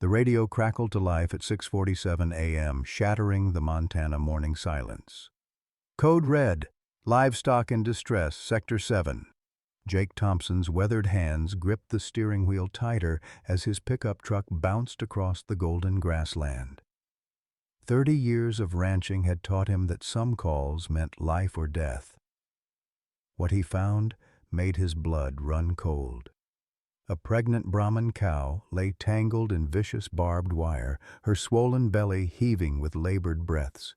The radio crackled to life at 6:47 a.m., shattering the Montana morning silence. Code red, livestock in distress, Sector 7. Jake Thompson's weathered hands gripped the steering wheel tighter as his pickup truck bounced across the golden grassland. 30 years of ranching had taught him that some calls meant life or death. What he found made his blood run cold. A pregnant Brahman cow lay tangled in vicious barbed wire, her swollen belly heaving with labored breaths.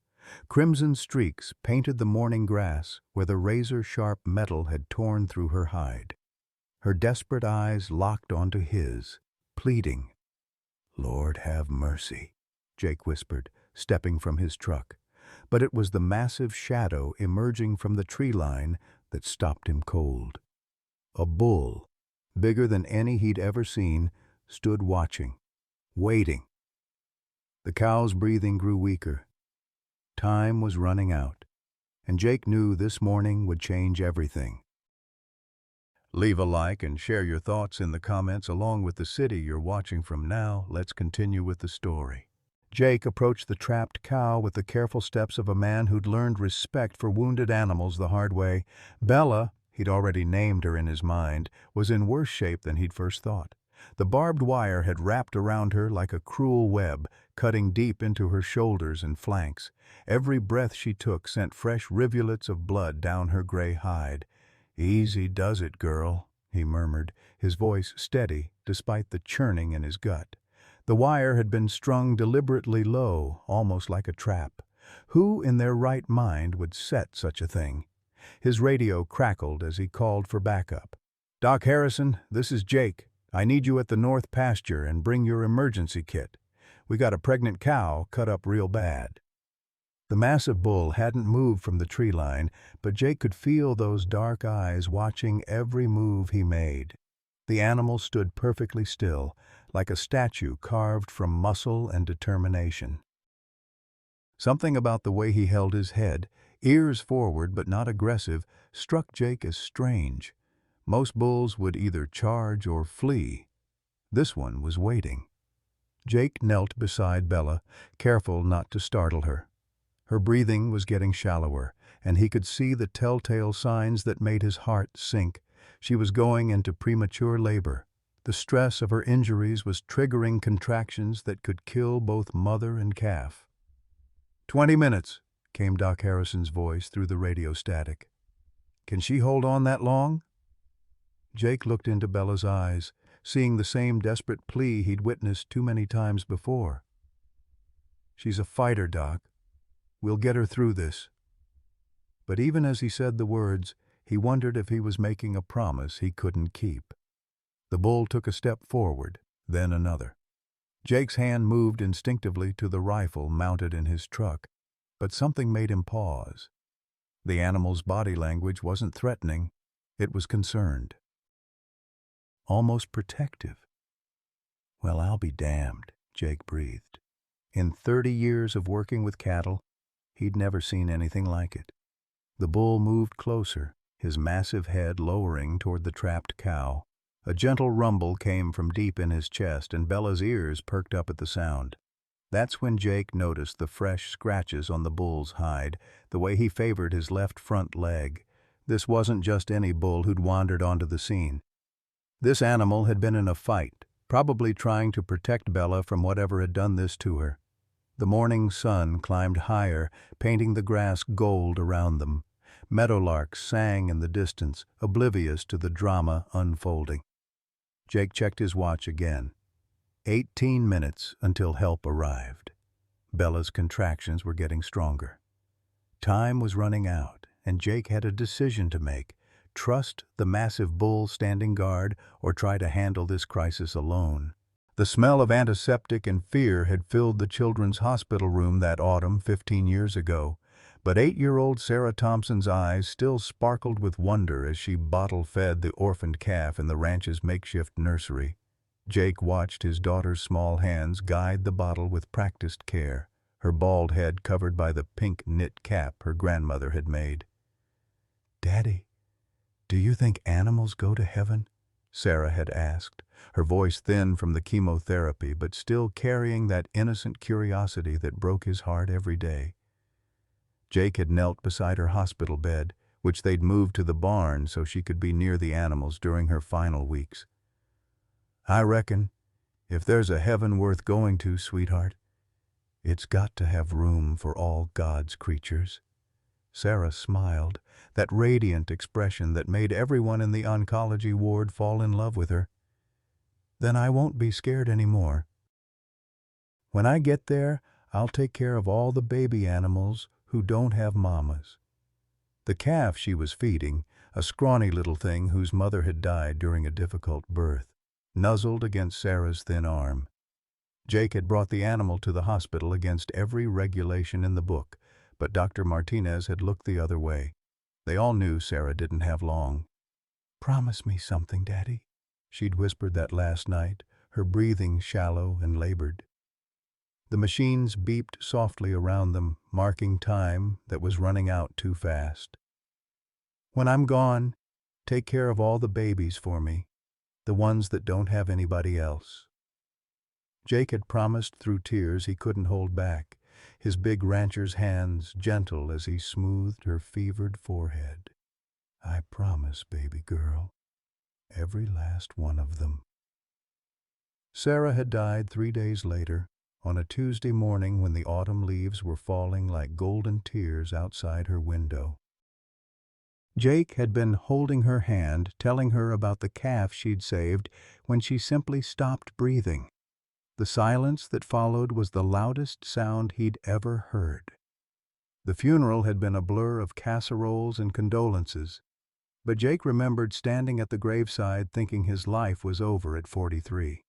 Crimson streaks painted the morning grass where the razor-sharp metal had torn through her hide. Her desperate eyes locked onto his, pleading. "Lord, have mercy," Jake whispered, stepping from his truck. But it was the massive shadow emerging from the tree line that stopped him cold. A bull, bigger than any he'd ever seen, stood watching, waiting. The cow's breathing grew weaker. Time was running out, and Jake knew this morning would change everything. Leave a like and share your thoughts in the comments along with the city you're watching from now. Let's continue with the story. Jake approached the trapped cow with the careful steps of a man who'd learned respect for wounded animals the hard way. Bella, he'd already named her in his mind, was in worse shape than he'd first thought. The barbed wire had wrapped around her like a cruel web, cutting deep into her shoulders and flanks. Every breath she took sent fresh rivulets of blood down her gray hide. "Easy does it, girl," he murmured, his voice steady despite the churning in his gut. The wire had been strung deliberately low, almost like a trap. Who in their right mind would set such a thing? His radio crackled as he called for backup. "Doc Harrison, this is Jake. I need you at the north pasture and bring your emergency kit. We got a pregnant cow cut up real bad." The massive bull hadn't moved from the tree line, but Jake could feel those dark eyes watching every move he made. The animal stood perfectly still, like a statue carved from muscle and determination. Something about the way he held his head, ears forward but not aggressive, struck Jake as strange. Most bulls would either charge or flee. This one was waiting. Jake knelt beside Bella, careful not to startle her. Her breathing was getting shallower, and he could see the telltale signs that made his heart sink. She was going into premature labor. The stress of her injuries was triggering contractions that could kill both mother and calf. 20 minutes, came Doc Harrison's voice through the radio static. "Can she hold on that long?" Jake looked into Bella's eyes, seeing the same desperate plea he'd witnessed too many times before. "She's a fighter, Doc. We'll get her through this." But even as he said the words, he wondered if he was making a promise he couldn't keep. The bull took a step forward, then another. Jake's hand moved instinctively to the rifle mounted in his truck, but something made him pause. The animal's body language wasn't threatening, it was concerned. Almost protective. "Well, I'll be damned," Jake breathed. In 30 years of working with cattle, he'd never seen anything like it. The bull moved closer, his massive head lowering toward the trapped cow. A gentle rumble came from deep in his chest, and Bella's ears perked up at the sound. That's when Jake noticed the fresh scratches on the bull's hide, the way he favored his left front leg. This wasn't just any bull who'd wandered onto the scene. This animal had been in a fight, probably trying to protect Bella from whatever had done this to her. The morning sun climbed higher, painting the grass gold around them. Meadowlarks sang in the distance, oblivious to the drama unfolding. Jake checked his watch again. 18 minutes until help arrived. Bella's contractions were getting stronger. Time was running out, and Jake had a decision to make. Trust the massive bull standing guard or try to handle this crisis alone. The smell of antiseptic and fear had filled the children's hospital room that autumn 15 years ago, but 8-year-old Sarah Thompson's eyes still sparkled with wonder as she bottle-fed the orphaned calf in the ranch's makeshift nursery. Jake watched his daughter's small hands guide the bottle with practiced care, her bald head covered by the pink knit cap her grandmother had made. "Daddy, do you think animals go to heaven?" Sarah had asked, her voice thin from the chemotherapy but still carrying that innocent curiosity that broke his heart every day. Jake had knelt beside her hospital bed, which they'd moved to the barn so she could be near the animals during her final weeks. "I reckon, if there's a heaven worth going to, sweetheart, it's got to have room for all God's creatures." Sarah smiled, that radiant expression that made everyone in the oncology ward fall in love with her. "Then I won't be scared anymore. When I get there, I'll take care of all the baby animals who don't have mamas." The calf she was feeding, a scrawny little thing whose mother had died during a difficult birth, nuzzled against Sarah's thin arm. Jake had brought the animal to the hospital against every regulation in the book, but Dr. Martinez had looked the other way. They all knew Sarah didn't have long. "Promise me something, Daddy," she'd whispered that last night, her breathing shallow and labored. The machines beeped softly around them, marking time that was running out too fast. "When I'm gone, take care of all the babies for me, the ones that don't have anybody else." Jake had promised through tears he couldn't hold back, his big rancher's hands gentle as he smoothed her fevered forehead. "I promise, baby girl, every last one of them." Sarah had died 3 days later, on a Tuesday morning when the autumn leaves were falling like golden tears outside her window. Jake had been holding her hand, telling her about the calf she'd saved, when she simply stopped breathing. The silence that followed was the loudest sound he'd ever heard. The funeral had been a blur of casseroles and condolences, but Jake remembered standing at the graveside thinking his life was over at 43.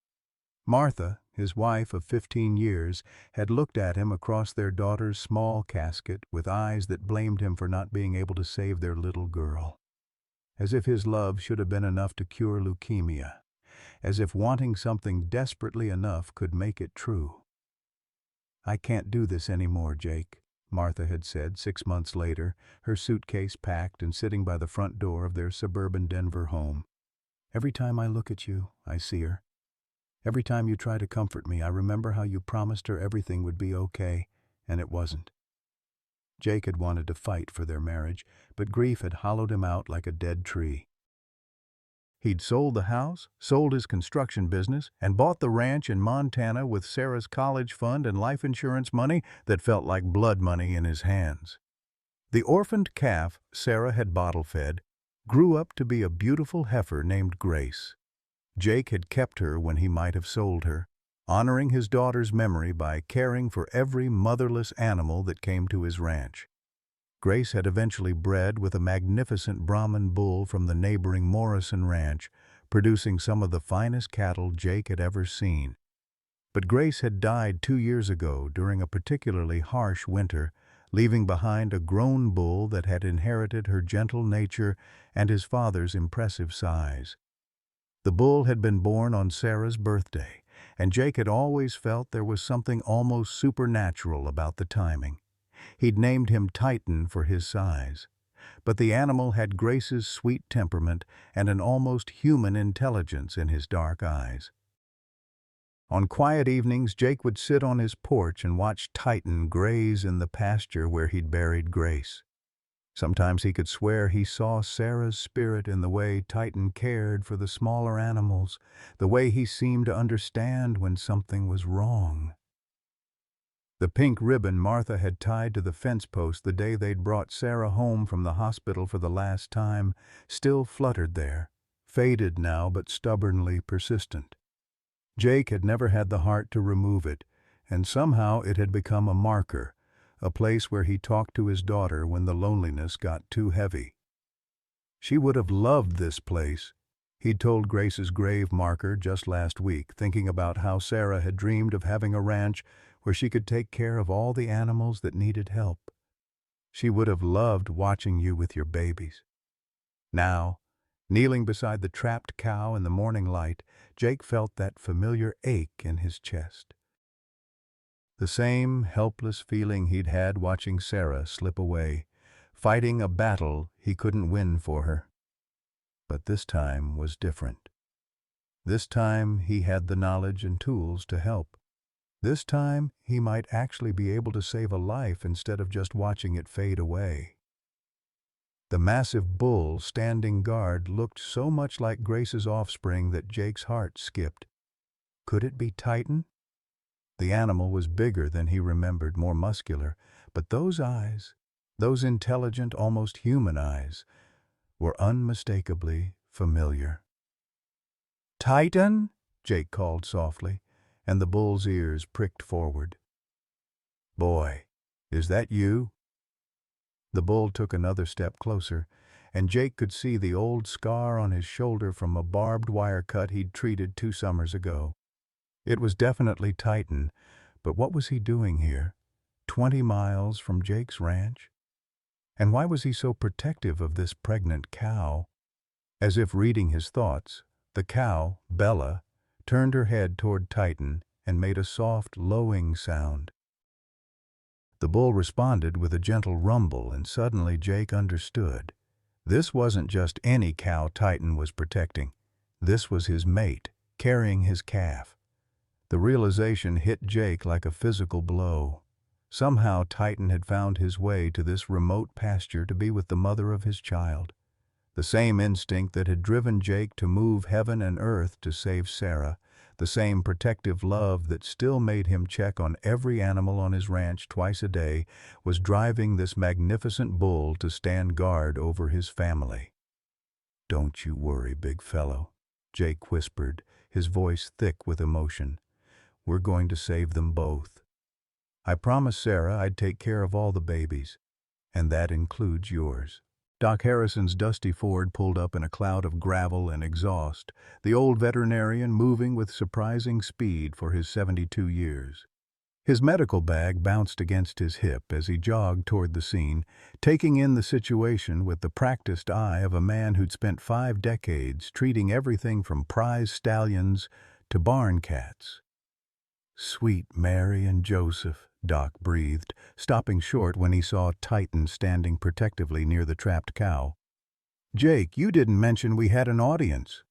Martha, his wife of 15 years, had looked at him across their daughter's small casket with eyes that blamed him for not being able to save their little girl. As if his love should have been enough to cure leukemia. As if wanting something desperately enough could make it true. "I can't do this anymore, Jake," Martha had said 6 months later, her suitcase packed and sitting by the front door of their suburban Denver home. "Every time I look at you, I see her. Every time you try to comfort me, I remember how you promised her everything would be okay, and it wasn't." Jake had wanted to fight for their marriage, but grief had hollowed him out like a dead tree. He'd sold the house, sold his construction business, and bought the ranch in Montana with Sarah's college fund and life insurance money that felt like blood money in his hands. The orphaned calf Sarah had bottle-fed grew up to be a beautiful heifer named Grace. Jake had kept her when he might have sold her, honoring his daughter's memory by caring for every motherless animal that came to his ranch. Grace had eventually bred with a magnificent Brahman bull from the neighboring Morrison Ranch, producing some of the finest cattle Jake had ever seen. But Grace had died 2 years ago during a particularly harsh winter, leaving behind a grown bull that had inherited her gentle nature and his father's impressive size. The bull had been born on Sarah's birthday, and Jake had always felt there was something almost supernatural about the timing. He'd named him Titan for his size, but the animal had Grace's sweet temperament and an almost human intelligence in his dark eyes. On quiet evenings, Jake would sit on his porch and watch Titan graze in the pasture where he'd buried Grace. Sometimes he could swear he saw Sarah's spirit in the way Titan cared for the smaller animals, the way he seemed to understand when something was wrong. The pink ribbon Martha had tied to the fence post the day they'd brought Sarah home from the hospital for the last time still fluttered there, faded now but stubbornly persistent. Jake had never had the heart to remove it, and somehow it had become a marker, a place where he talked to his daughter when the loneliness got too heavy. She would have loved this place, he'd told Grace's grave marker just last week, thinking about how Sarah had dreamed of having a ranch where she could take care of all the animals that needed help. She would have loved watching you with your babies. Now, kneeling beside the trapped cow in the morning light, Jake felt that familiar ache in his chest. The same helpless feeling he'd had watching Sarah slip away, fighting a battle he couldn't win for her. But this time was different. This time he had the knowledge and tools to help. This time he might actually be able to save a life instead of just watching it fade away. The massive bull standing guard looked so much like Grace's offspring that Jake's heart skipped. Could it be Titan? The animal was bigger than he remembered, more muscular, but those eyes, those intelligent, almost human eyes, were unmistakably familiar. "Titan?" Jake called softly, and the bull's ears pricked forward. "Boy, is that you?" The bull took another step closer, and Jake could see the old scar on his shoulder from a barbed wire cut he'd treated 2 summers ago. It was definitely Titan, but what was he doing here, 20 miles from Jake's ranch? And why was he so protective of this pregnant cow? As if reading his thoughts, the cow, Bella, turned her head toward Titan and made a soft, lowing sound. The bull responded with a gentle rumble, and suddenly Jake understood. This wasn't just any cow Titan was protecting. This was his mate, carrying his calf. The realization hit Jake like a physical blow. Somehow Titan had found his way to this remote pasture to be with the mother of his child. The same instinct that had driven Jake to move heaven and earth to save Sarah, the same protective love that still made him check on every animal on his ranch twice a day, was driving this magnificent bull to stand guard over his family. "Don't you worry, big fellow," Jake whispered, his voice thick with emotion. "We're going to save them both. I promised Sarah I'd take care of all the babies, and that includes yours." Doc Harrison's dusty Ford pulled up in a cloud of gravel and exhaust, the old veterinarian moving with surprising speed for his 72 years. His medical bag bounced against his hip as he jogged toward the scene, taking in the situation with the practiced eye of a man who'd spent 5 decades treating everything from prize stallions to barn cats. "Sweet Mary and Joseph," Doc breathed, stopping short when he saw Titan standing protectively near the trapped cow. "Jake, you didn't mention we had an audience."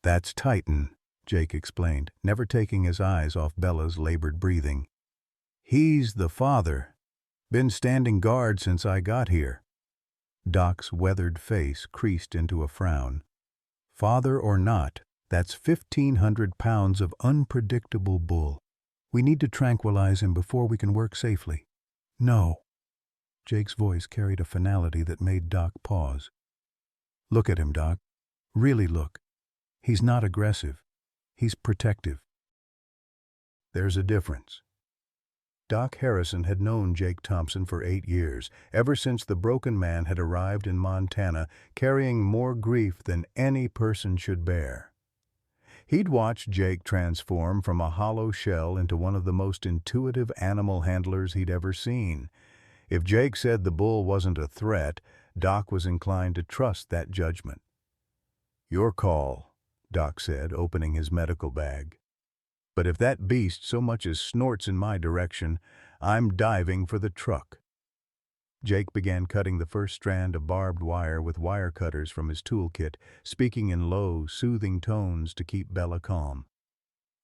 "That's Titan," Jake explained, never taking his eyes off Bella's labored breathing. "He's the father. Been standing guard since I got here." Doc's weathered face creased into a frown. "Father or not, that's 1,500 pounds of unpredictable bull. We need to tranquilize him before we can work safely." "No." Jake's voice carried a finality that made Doc pause. "Look at him, Doc. Really look. He's not aggressive. He's protective." There's a difference. Doc Harrison had known Jake Thompson for 8 years, ever since the broken man had arrived in Montana, carrying more grief than any person should bear. He'd watched Jake transform from a hollow shell into one of the most intuitive animal handlers he'd ever seen. If Jake said the bull wasn't a threat, Doc was inclined to trust that judgment. "Your call," Doc said, opening his medical bag. "But if that beast so much as snorts in my direction, I'm diving for the truck." Jake began cutting the first strand of barbed wire with wire cutters from his toolkit, speaking in low, soothing tones to keep Bella calm.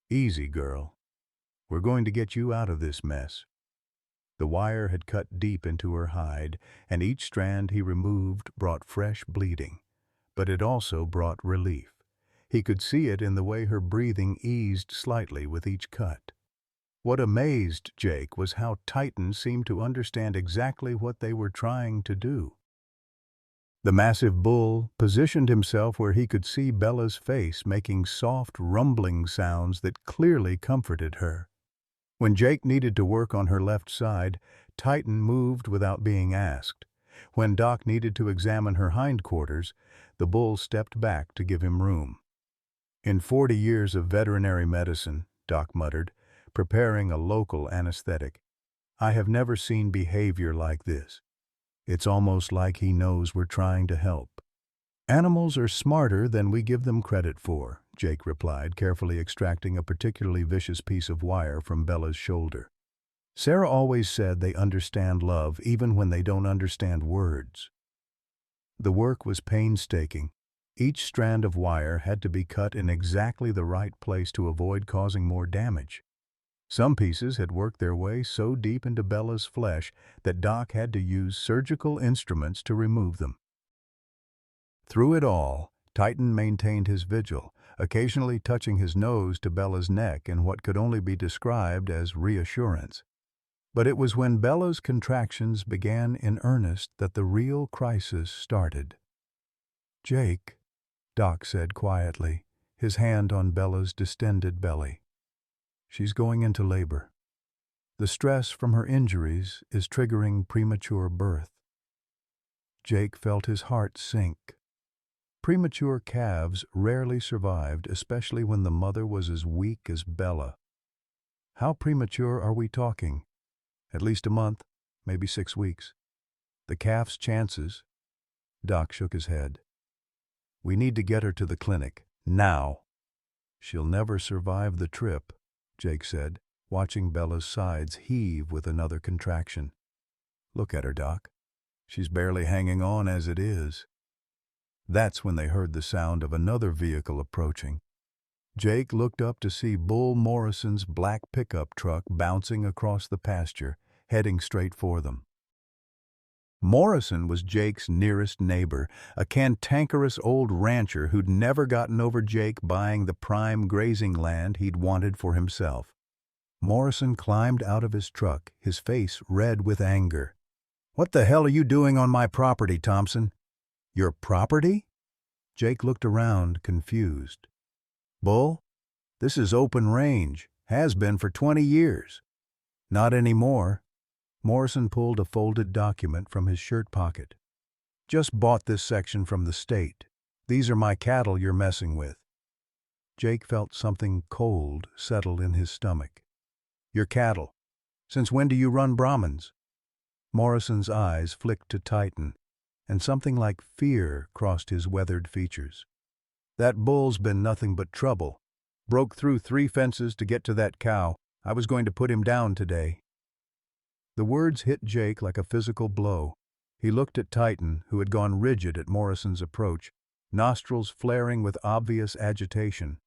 "Easy, girl. We're going to get you out of this mess." The wire had cut deep into her hide, and each strand he removed brought fresh bleeding. But it also brought relief. He could see it in the way her breathing eased slightly with each cut. What amazed Jake was how Titan seemed to understand exactly what they were trying to do. The massive bull positioned himself where he could see Bella's face, making soft, rumbling sounds that clearly comforted her. When Jake needed to work on her left side, Titan moved without being asked. When Doc needed to examine her hindquarters, the bull stepped back to give him room. "In 40 years of veterinary medicine," Doc muttered, preparing a local anesthetic, "I have never seen behavior like this. It's almost like he knows we're trying to help." "Animals are smarter than we give them credit for," Jake replied, carefully extracting a particularly vicious piece of wire from Bella's shoulder. "Sarah always said they understand love even when they don't understand words." The work was painstaking. Each strand of wire had to be cut in exactly the right place to avoid causing more damage. Some pieces had worked their way so deep into Bella's flesh that Doc had to use surgical instruments to remove them. Through it all, Titan maintained his vigil, occasionally touching his nose to Bella's neck in what could only be described as reassurance. But it was when Bella's contractions began in earnest that the real crisis started. "Jake," Doc said quietly, his hand on Bella's distended belly. "She's going into labor. The stress from her injuries is triggering premature birth." Jake felt his heart sink. Premature calves rarely survived, especially when the mother was as weak as Bella. "How premature are we talking?" "At least a month, maybe 6 weeks. "The calf's chances?" Doc shook his head. "We need to get her to the clinic, now." "She'll never survive the trip," Jake said, watching Bella's sides heave with another contraction. "Look at her, Doc. She's barely hanging on as it is." That's when they heard the sound of another vehicle approaching. Jake looked up to see Bull Morrison's black pickup truck bouncing across the pasture, heading straight for them. Morrison was Jake's nearest neighbor, a cantankerous old rancher who'd never gotten over Jake buying the prime grazing land he'd wanted for himself. Morrison climbed out of his truck, his face red with anger. "What the hell are you doing on my property, Thompson?" "Your property?" Jake looked around, confused. "Bull, this is open range. Has been for 20 years. "Not anymore." Morrison pulled a folded document from his shirt pocket. "Just bought this section from the state. These are my cattle you're messing with." Jake felt something cold settle in his stomach. "Your cattle? Since when do you run Brahmins?" Morrison's eyes flicked to Titan, and something like fear crossed his weathered features. "That bull's been nothing but trouble. Broke through 3 fences to get to that cow. I was going to put him down today." The words hit Jake like a physical blow. He looked at Titan, who had gone rigid at Morrison's approach, nostrils flaring with obvious agitation.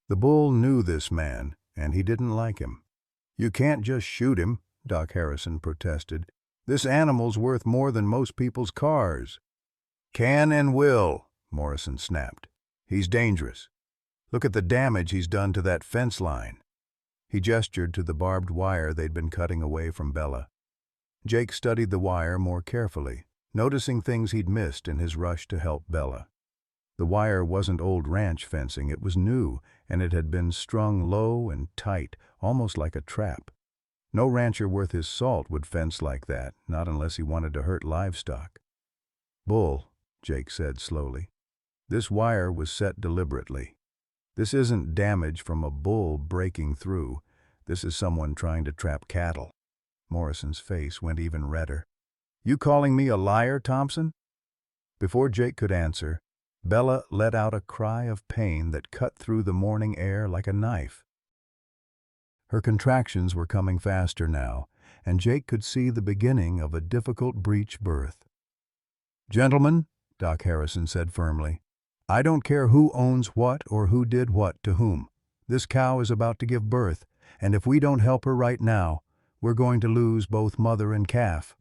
The bull knew this man, and he didn't like him. "You can't just shoot him," Doc Harrison protested. "This animal's worth more than most people's cars." "Can and will," Morrison snapped. "He's dangerous. Look at the damage he's done to that fence line." He gestured to the barbed wire they'd been cutting away from Bella. Jake studied the wire more carefully, noticing things he'd missed in his rush to help Bella. The wire wasn't old ranch fencing, it was new, and it had been strung low and tight, almost like a trap. No rancher worth his salt would fence like that, not unless he wanted to hurt livestock. "Bull," Jake said slowly, "this wire was set deliberately. This isn't damage from a bull breaking through. This is someone trying to trap cattle." Morrison's face went even redder. "You calling me a liar, Thompson?" Before Jake could answer, Bella let out a cry of pain that cut through the morning air like a knife. Her contractions were coming faster now, and Jake could see the beginning of a difficult breech birth. "Gentlemen," Doc Harrison said firmly, "I don't care who owns what or who did what to whom. This cow is about to give birth, and if we don't help her right now, we're going to lose both mother and calf."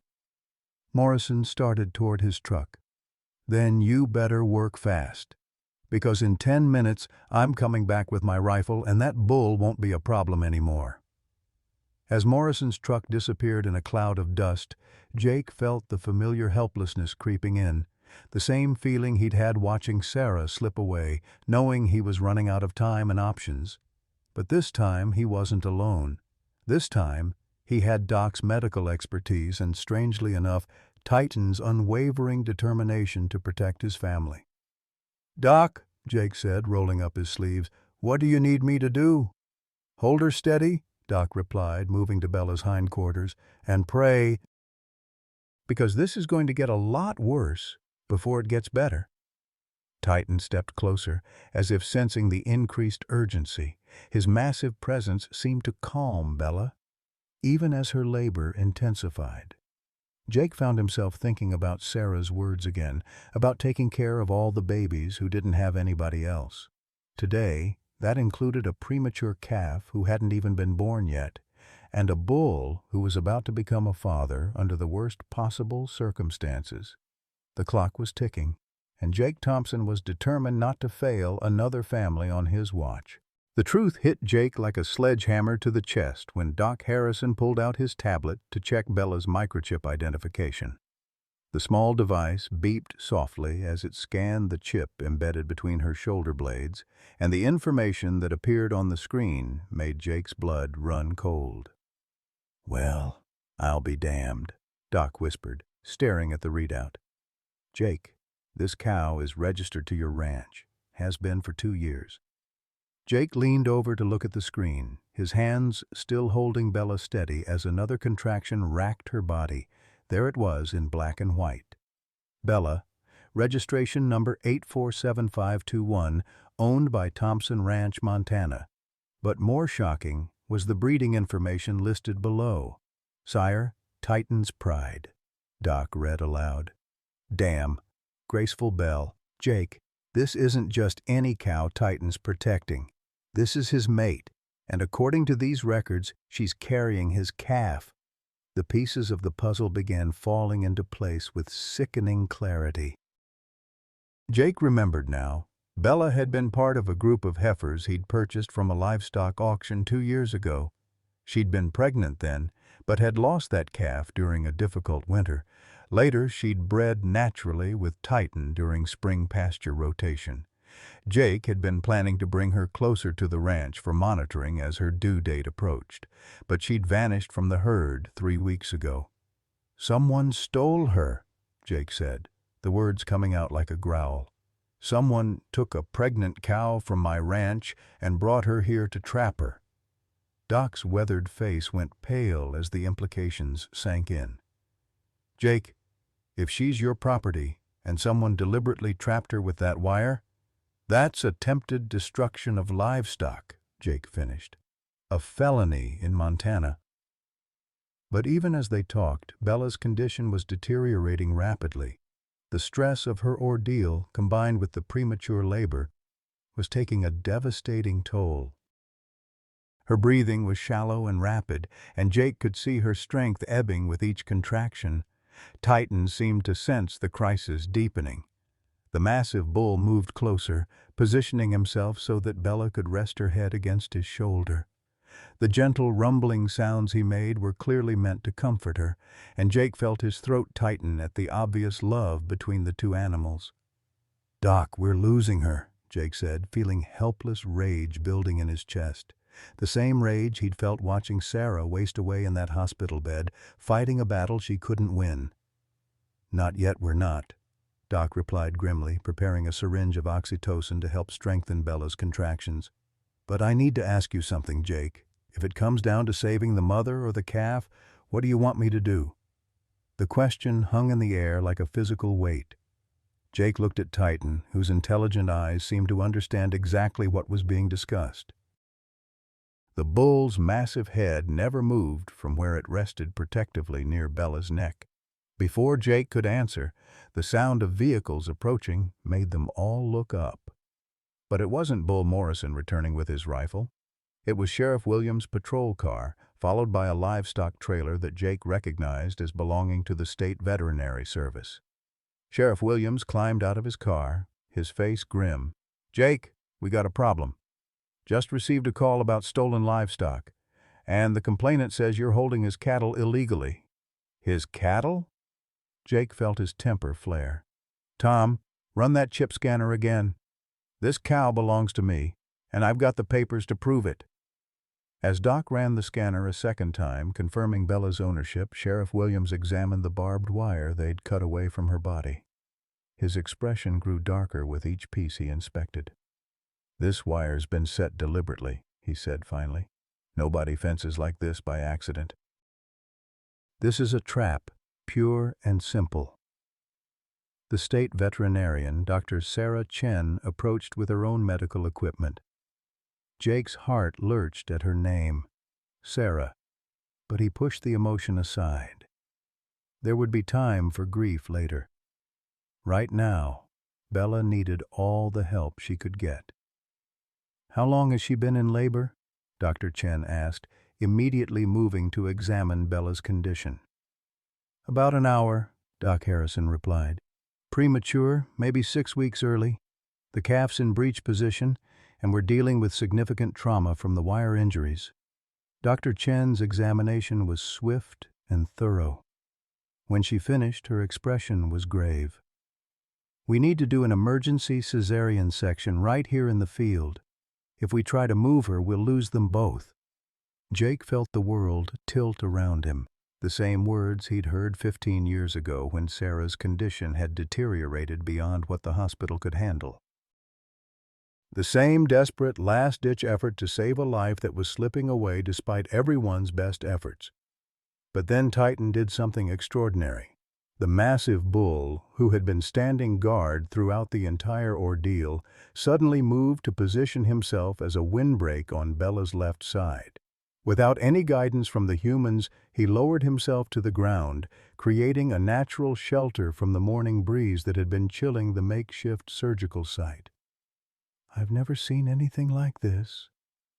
Morrison started toward his truck. "Then you better work fast, because in 10 minutes I'm coming back with my rifle and that bull won't be a problem anymore." As Morrison's truck disappeared in a cloud of dust, Jake felt the familiar helplessness creeping in, the same feeling he'd had watching Sarah slip away, knowing he was running out of time and options. But this time he wasn't alone. This time he had Doc's medical expertise and, strangely enough, Titan's unwavering determination to protect his family. "Doc," Jake said, rolling up his sleeves, "what do you need me to do?" "Hold her steady," Doc replied, moving to Bella's hindquarters, "and pray, because this is going to get a lot worse before it gets better." Titan stepped closer, as if sensing the increased urgency. His massive presence seemed to calm Bella, even as her labor intensified. Jake found himself thinking about Sarah's words again, about taking care of all the babies who didn't have anybody else. Today, that included a premature calf who hadn't even been born yet, and a bull who was about to become a father under the worst possible circumstances. The clock was ticking, and Jake Thompson was determined not to fail another family on his watch. The truth hit Jake like a sledgehammer to the chest when Doc Harrison pulled out his tablet to check Bella's microchip identification. The small device beeped softly as it scanned the chip embedded between her shoulder blades, and the information that appeared on the screen made Jake's blood run cold. "Well, I'll be damned," Doc whispered, staring at the readout. "Jake, this cow is registered to your ranch. Has been for 2 years. Jake leaned over to look at the screen, his hands still holding Bella steady as another contraction racked her body. There it was in black and white. Bella, registration number 847521, owned by Thompson Ranch, Montana. But more shocking was the breeding information listed below. Sire, Titan's Pride. Doc read aloud. "Damn. Graceful Belle. Jake, this isn't just any cow Titan's protecting. This is his mate, and according to these records, she's carrying his calf." The pieces of the puzzle began falling into place with sickening clarity. Jake remembered now. Bella had been part of a group of heifers he'd purchased from a livestock auction 2 years ago. She'd been pregnant then, but had lost that calf during a difficult winter. Later, she'd bred naturally with Titan during spring pasture rotation. Jake had been planning to bring her closer to the ranch for monitoring as her due date approached, but she'd vanished from the herd 3 weeks ago. "Someone stole her," Jake said, the words coming out like a growl. "Someone took a pregnant cow from my ranch and brought her here to trap her." Doc's weathered face went pale as the implications sank in. "Jake, if she's your property and someone deliberately trapped her with that wire, that's attempted destruction of livestock," Jake finished. "A felony in Montana." But even as they talked, Bella's condition was deteriorating rapidly. The stress of her ordeal, combined with the premature labor, was taking a devastating toll. Her breathing was shallow and rapid, and Jake could see her strength ebbing with each contraction. Titan seemed to sense the crisis deepening. The massive bull moved closer, positioning himself so that Bella could rest her head against his shoulder. The gentle rumbling sounds he made were clearly meant to comfort her, and Jake felt his throat tighten at the obvious love between the two animals. "Doc, we're losing her," Jake said, feeling helpless rage building in his chest. The same rage he'd felt watching Sarah waste away in that hospital bed, fighting a battle she couldn't win. "Not yet, we're not," Doc replied grimly, preparing a syringe of oxytocin to help strengthen Bella's contractions. "But I need to ask you something, Jake. If it comes down to saving the mother or the calf, what do you want me to do?" The question hung in the air like a physical weight. Jake looked at Titan, whose intelligent eyes seemed to understand exactly what was being discussed. The bull's massive head never moved from where it rested protectively near Bella's neck. Before Jake could answer, the sound of vehicles approaching made them all look up. But it wasn't Bull Morrison returning with his rifle. It was Sheriff Williams' patrol car, followed by a livestock trailer that Jake recognized as belonging to the State Veterinary Service. Sheriff Williams climbed out of his car, his face grim. "Jake, we got a problem. Just received a call about stolen livestock, and the complainant says you're holding his cattle illegally." "His cattle?" Jake felt his temper flare. "Tom, run that chip scanner again. This cow belongs to me, and I've got the papers to prove it." As Doc ran the scanner a second time, confirming Bella's ownership, Sheriff Williams examined the barbed wire they'd cut away from her body. His expression grew darker with each piece he inspected. "This wire's been set deliberately," he said finally. "Nobody fences like this by accident. This is a trap, pure and simple." The state veterinarian, Dr. Sarah Chen, approached with her own medical equipment. Jake's heart lurched at her name, Sarah, but he pushed the emotion aside. There would be time for grief later. Right now, Bella needed all the help she could get. "How long has she been in labor?" Dr. Chen asked, immediately moving to examine Bella's condition. "About an hour," Doc Harrison replied. "Premature, maybe 6 weeks early. The calf's in breech position, and we're dealing with significant trauma from the wire injuries." Dr. Chen's examination was swift and thorough. When she finished, her expression was grave. "We need to do an emergency cesarean section right here in the field. If we try to move her, we'll lose them both." Jake felt the world tilt around him, the same words he'd heard 15 years ago when Sarah's condition had deteriorated beyond what the hospital could handle. The same desperate last-ditch effort to save a life that was slipping away despite everyone's best efforts. But then Titan did something extraordinary. The massive bull, who had been standing guard throughout the entire ordeal, suddenly moved to position himself as a windbreak on Bella's left side. Without any guidance from the humans, he lowered himself to the ground, creating a natural shelter from the morning breeze that had been chilling the makeshift surgical site. "I've never seen anything like this,"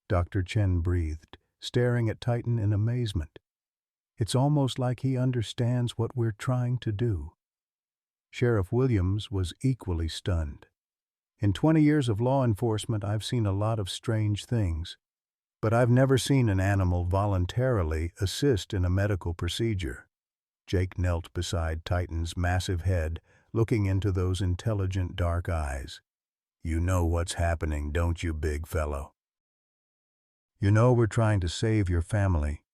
Dr. Chen breathed, staring at Titan in amazement. "It's almost like he understands what we're trying to do." Sheriff Williams was equally stunned. "In 20 years of law enforcement, I've seen a lot of strange things, but I've never seen an animal voluntarily assist in a medical procedure." Jake knelt beside Titan's massive head, looking into those intelligent dark eyes. "You know what's happening, don't you, big fellow? You know we're trying to save your family."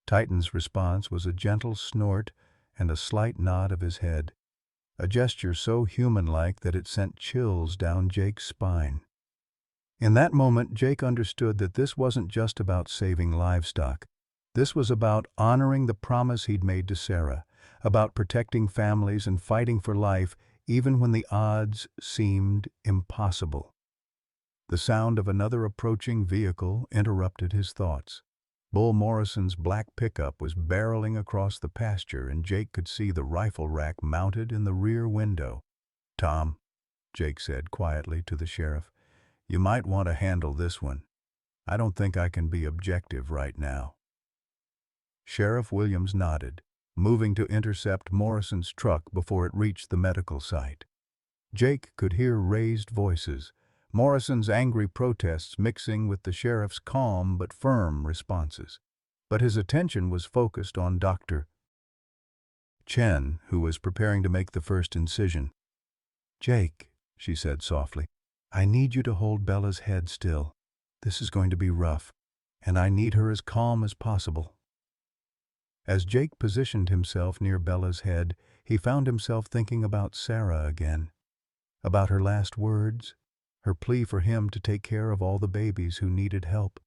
Titan's response was a gentle snort and a slight nod of his head, a gesture so human-like that it sent chills down Jake's spine. In that moment, Jake understood that this wasn't just about saving livestock. This was about honoring the promise he'd made to Sarah, about protecting families and fighting for life even when the odds seemed impossible. The sound of another approaching vehicle interrupted his thoughts. Bull Morrison's black pickup was barreling across the pasture, and Jake could see the rifle rack mounted in the rear window. "Tom," Jake said quietly to the sheriff, "you might want to handle this one. I don't think I can be objective right now." Sheriff Williams nodded, moving to intercept Morrison's truck before it reached the medical site. Jake could hear raised voices, Morrison's angry protests mixing with the sheriff's calm but firm responses. But his attention was focused on Dr. Chen, who was preparing to make the first incision. "Jake," she said softly, "I need you to hold Bella's head still. This is going to be rough, and I need her as calm as possible." As Jake positioned himself near Bella's head, he found himself thinking about Sarah again, about her last words, her plea for him to take care of all the babies who needed help,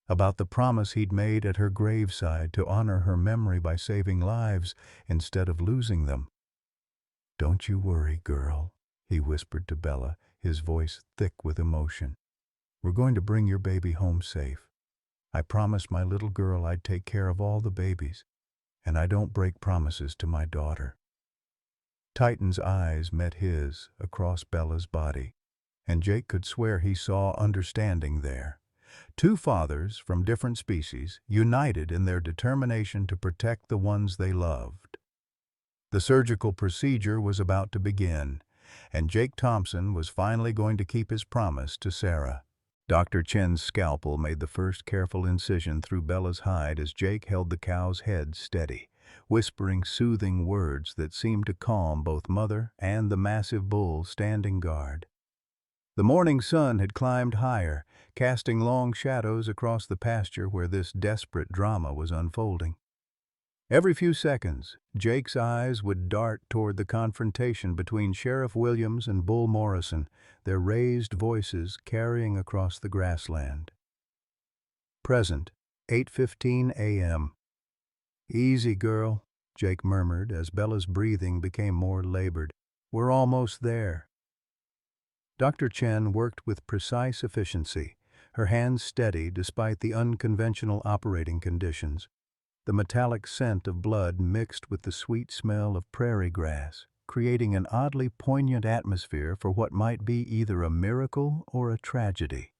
about the promise he'd made at her graveside to honor her memory by saving lives instead of losing them. "Don't you worry, girl," he whispered to Bella, his voice thick with emotion. "We're going to bring your baby home safe. I promised my little girl I'd take care of all the babies, and I don't break promises to my daughter." Titan's eyes met his across Bella's body, and Jake could swear he saw understanding there. Two fathers from different species, united in their determination to protect the ones they loved. The surgical procedure was about to begin, and Jake Thompson was finally going to keep his promise to Sarah. Dr. Chen's scalpel made the first careful incision through Bella's hide as Jake held the cow's head steady, whispering soothing words that seemed to calm both mother and the massive bull standing guard. The morning sun had climbed higher, casting long shadows across the pasture where this desperate drama was unfolding. Every few seconds, Jake's eyes would dart toward the confrontation between Sheriff Williams and Bull Morrison, their raised voices carrying across the grassland. Present, 8:15 a.m. "Easy, girl," Jake murmured as Bella's breathing became more labored. "We're almost there." Dr. Chen worked with precise efficiency, her hands steady despite the unconventional operating conditions. the metallic scent of blood mixed with the sweet smell of prairie grass, creating an oddly poignant atmosphere for what might be either a miracle or a tragedy.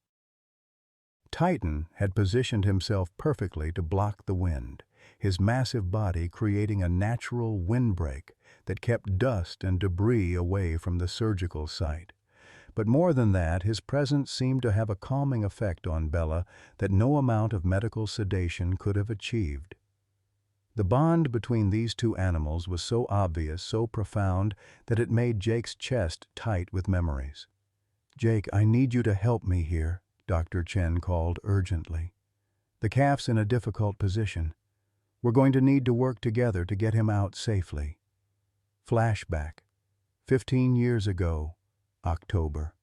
Titan had positioned himself perfectly to block the wind, his massive body creating a natural windbreak that kept dust and debris away from the surgical site. But more than that, his presence seemed to have a calming effect on Bella that no amount of medical sedation could have achieved. The bond between these two animals was so obvious, so profound, that it made Jake's chest tight with memories. "Jake, I need you to help me here," Dr. Chen called urgently. "The calf's in a difficult position. We're going to need to work together to get him out safely." Flashback. 15 years ago, October.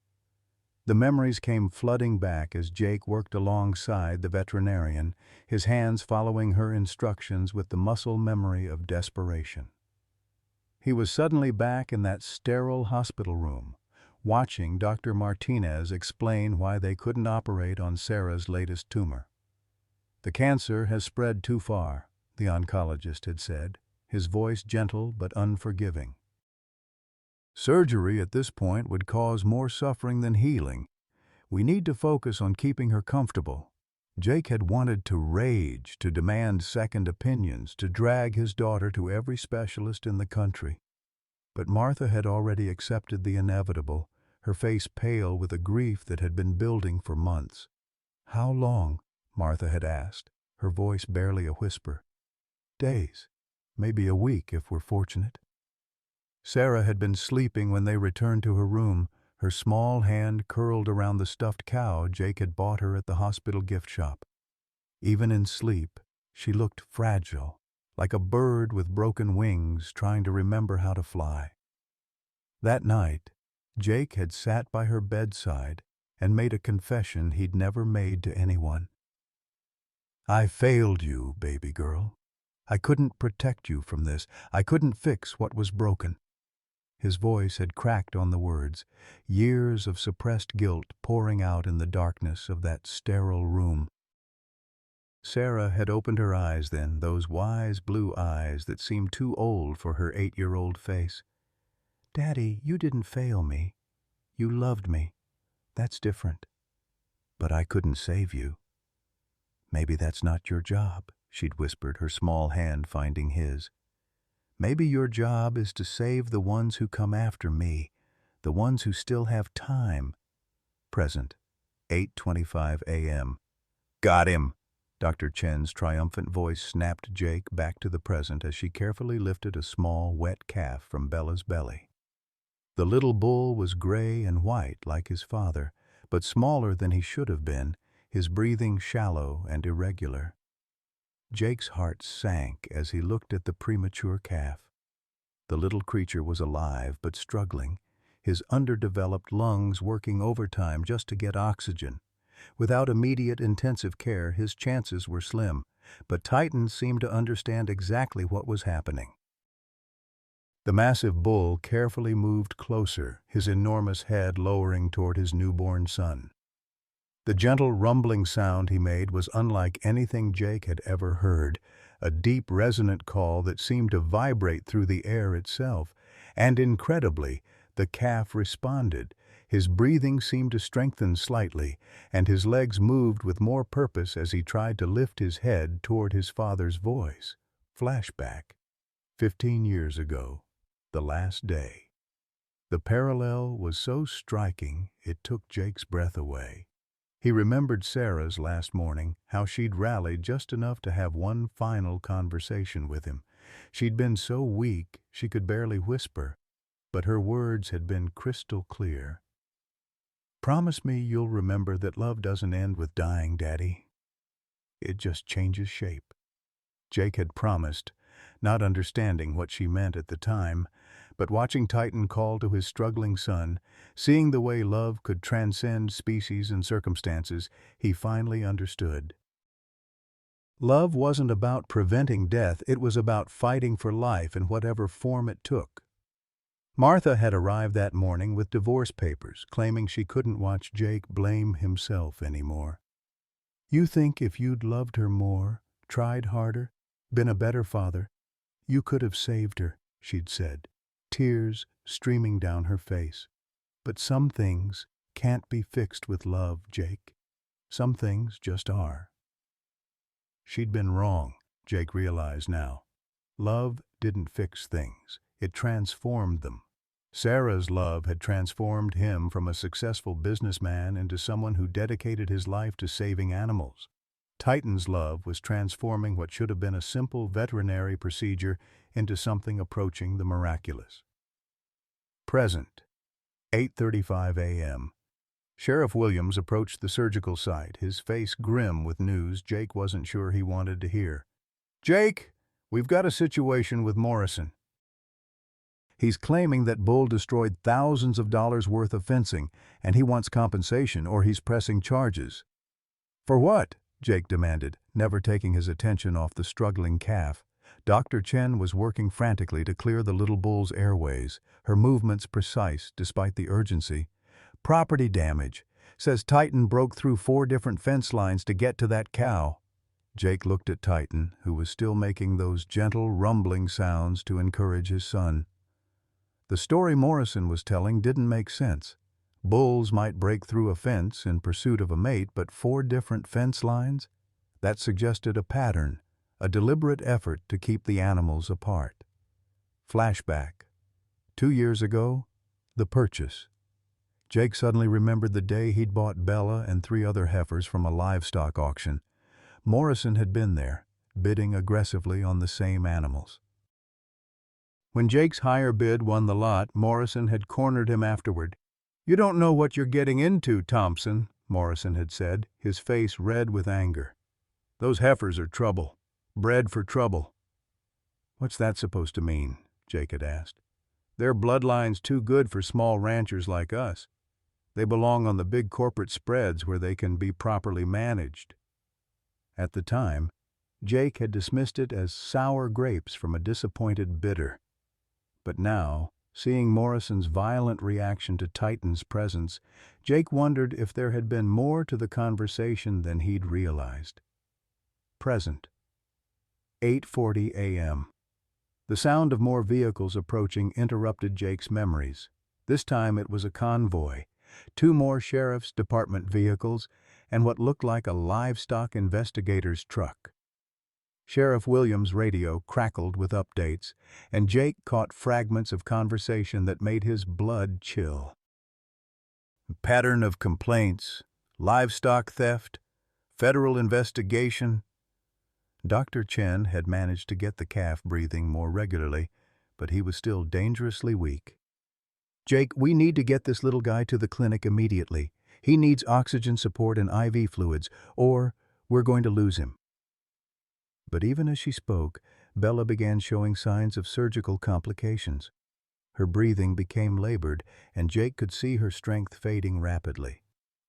The memories came flooding back as Jake worked alongside the veterinarian, his hands following her instructions with the muscle memory of desperation. He was suddenly back in that sterile hospital room, watching Dr. Martinez explain why they couldn't operate on Sarah's latest tumor. "The cancer has spread too far," the oncologist had said, his voice gentle but unforgiving. "Surgery at this point would cause more suffering than healing. We need to focus on keeping her comfortable." Jake had wanted to rage, to demand second opinions, to drag his daughter to every specialist in the country. But Martha had already accepted the inevitable, her face pale with a grief that had been building for months. "How long?" Martha had asked, her voice barely a whisper. "Days. Maybe a week if we're fortunate." Sarah had been sleeping when they returned to her room, her small hand curled around the stuffed cow Jake had bought her at the hospital gift shop. Even in sleep, she looked fragile, like a bird with broken wings trying to remember how to fly. That night, Jake had sat by her bedside and made a confession he'd never made to anyone. "I failed you, baby girl. I couldn't protect you from this. I couldn't fix what was broken." His voice had cracked on the words, years of suppressed guilt pouring out in the darkness of that sterile room. Sarah had opened her eyes then, those wise blue eyes that seemed too old for her 8-year-old face. "Daddy, you didn't fail me. You loved me. That's different. But I couldn't save you." "Maybe that's not your job," she'd whispered, her small hand finding his. "Maybe your job is to save the ones who come after me, the ones who still have time." Present, 8:25 a.m. "Got him!" Dr. Chen's triumphant voice snapped Jake back to the present as she carefully lifted a small, wet calf from Bella's belly. The little bull was gray and white like his father, but smaller than he should have been, his breathing shallow and irregular. Jake's heart sank as he looked at the premature calf. The little creature was alive but struggling, his underdeveloped lungs working overtime just to get oxygen. Without immediate intensive care, his chances were slim, but Titan seemed to understand exactly what was happening. The massive bull carefully moved closer, his enormous head lowering toward his newborn son. The gentle rumbling sound he made was unlike anything Jake had ever heard, a deep resonant call that seemed to vibrate through the air itself, and incredibly, the calf responded. His breathing seemed to strengthen slightly, and his legs moved with more purpose as he tried to lift his head toward his father's voice. Flashback. 15 years ago, the last day. The parallel was so striking it took Jake's breath away. He remembered Sarah's last morning, how she'd rallied just enough to have one final conversation with him. She'd been so weak she could barely whisper, but her words had been crystal clear. "Promise me you'll remember that love doesn't end with dying, Daddy. It just changes shape." Jake had promised, not understanding what she meant at the time, but watching Titan call to his struggling son, seeing the way love could transcend species and circumstances, he finally understood. Love wasn't about preventing death, it was about fighting for life in whatever form it took. Martha had arrived that morning with divorce papers, claiming she couldn't watch Jake blame himself anymore. "You think if you'd loved her more, tried harder, been a better father. You could have saved her, she'd said, tears streaming down her face. But some things can't be fixed with love, Jake. Some things just are. She'd been wrong, Jake realized now. Love didn't fix things, it transformed them. Sarah's love had transformed him from a successful businessman into someone who dedicated his life to saving animals. Titan's love was transforming what should have been a simple veterinary procedure into something approaching the miraculous. Present, 8:35 a.m. Sheriff Williams approached the surgical site, his face grim with news Jake wasn't sure he wanted to hear. "Jake, we've got a situation with Morrison. He's claiming that Bull destroyed thousands of dollars worth of fencing, and he wants compensation or he's pressing charges." "For what?" Jake demanded, never taking his attention off the struggling calf. Dr. Chen was working frantically to clear the little bull's airways, her movements precise despite the urgency. "Property damage. Says Titan broke through 4 different fence lines to get to that cow." Jake looked at Titan, who was still making those gentle, rumbling sounds to encourage his son. The story Morrison was telling didn't make sense. Bulls might break through a fence in pursuit of a mate, but 4 different fence lines? That suggested a pattern, a deliberate effort to keep the animals apart. Flashback. 2 years ago, the purchase. Jake suddenly remembered the day he'd bought Bella and 3 other heifers from a livestock auction. Morrison had been there, bidding aggressively on the same animals. When Jake's higher bid won the lot, Morrison had cornered him afterward. "You don't know what you're getting into, Thompson," Morrison had said, his face red with anger. "Those heifers are trouble. Bred for trouble." "What's that supposed to mean?" Jake had asked. "Their bloodline's too good for small ranchers like us. They belong on the big corporate spreads where they can be properly managed." At the time, Jake had dismissed it as sour grapes from a disappointed bidder. But now, seeing Morrison's violent reaction to Titan's presence, Jake wondered if there had been more to the conversation than he'd realized. Present, 8:40 a.m. The sound of more vehicles approaching interrupted Jake's memories. This time it was a convoy, 2 more sheriff's department vehicles, and what looked like a livestock investigator's truck. Sheriff Williams' radio crackled with updates, and Jake caught fragments of conversation that made his blood chill. Pattern of complaints, livestock theft, federal investigation. Dr. Chen had managed to get the calf breathing more regularly, but he was still dangerously weak. "Jake, we need to get this little guy to the clinic immediately. He needs oxygen support and IV fluids, or we're going to lose him." But even as she spoke, Bella began showing signs of surgical complications. Her breathing became labored, and Jake could see her strength fading rapidly.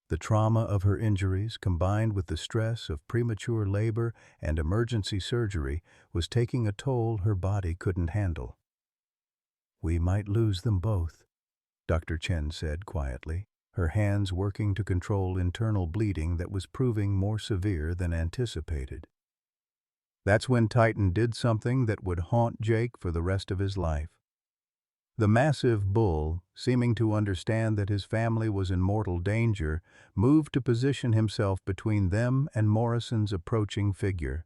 The trauma of her injuries, combined with the stress of premature labor and emergency surgery, was taking a toll her body couldn't handle. "We might lose them both," Dr. Chen said quietly, her hands working to control internal bleeding that was proving more severe than anticipated. That's when Titan did something that would haunt Jake for the rest of his life. The massive bull, seeming to understand that his family was in mortal danger, moved to position himself between them and Morrison's approaching figure.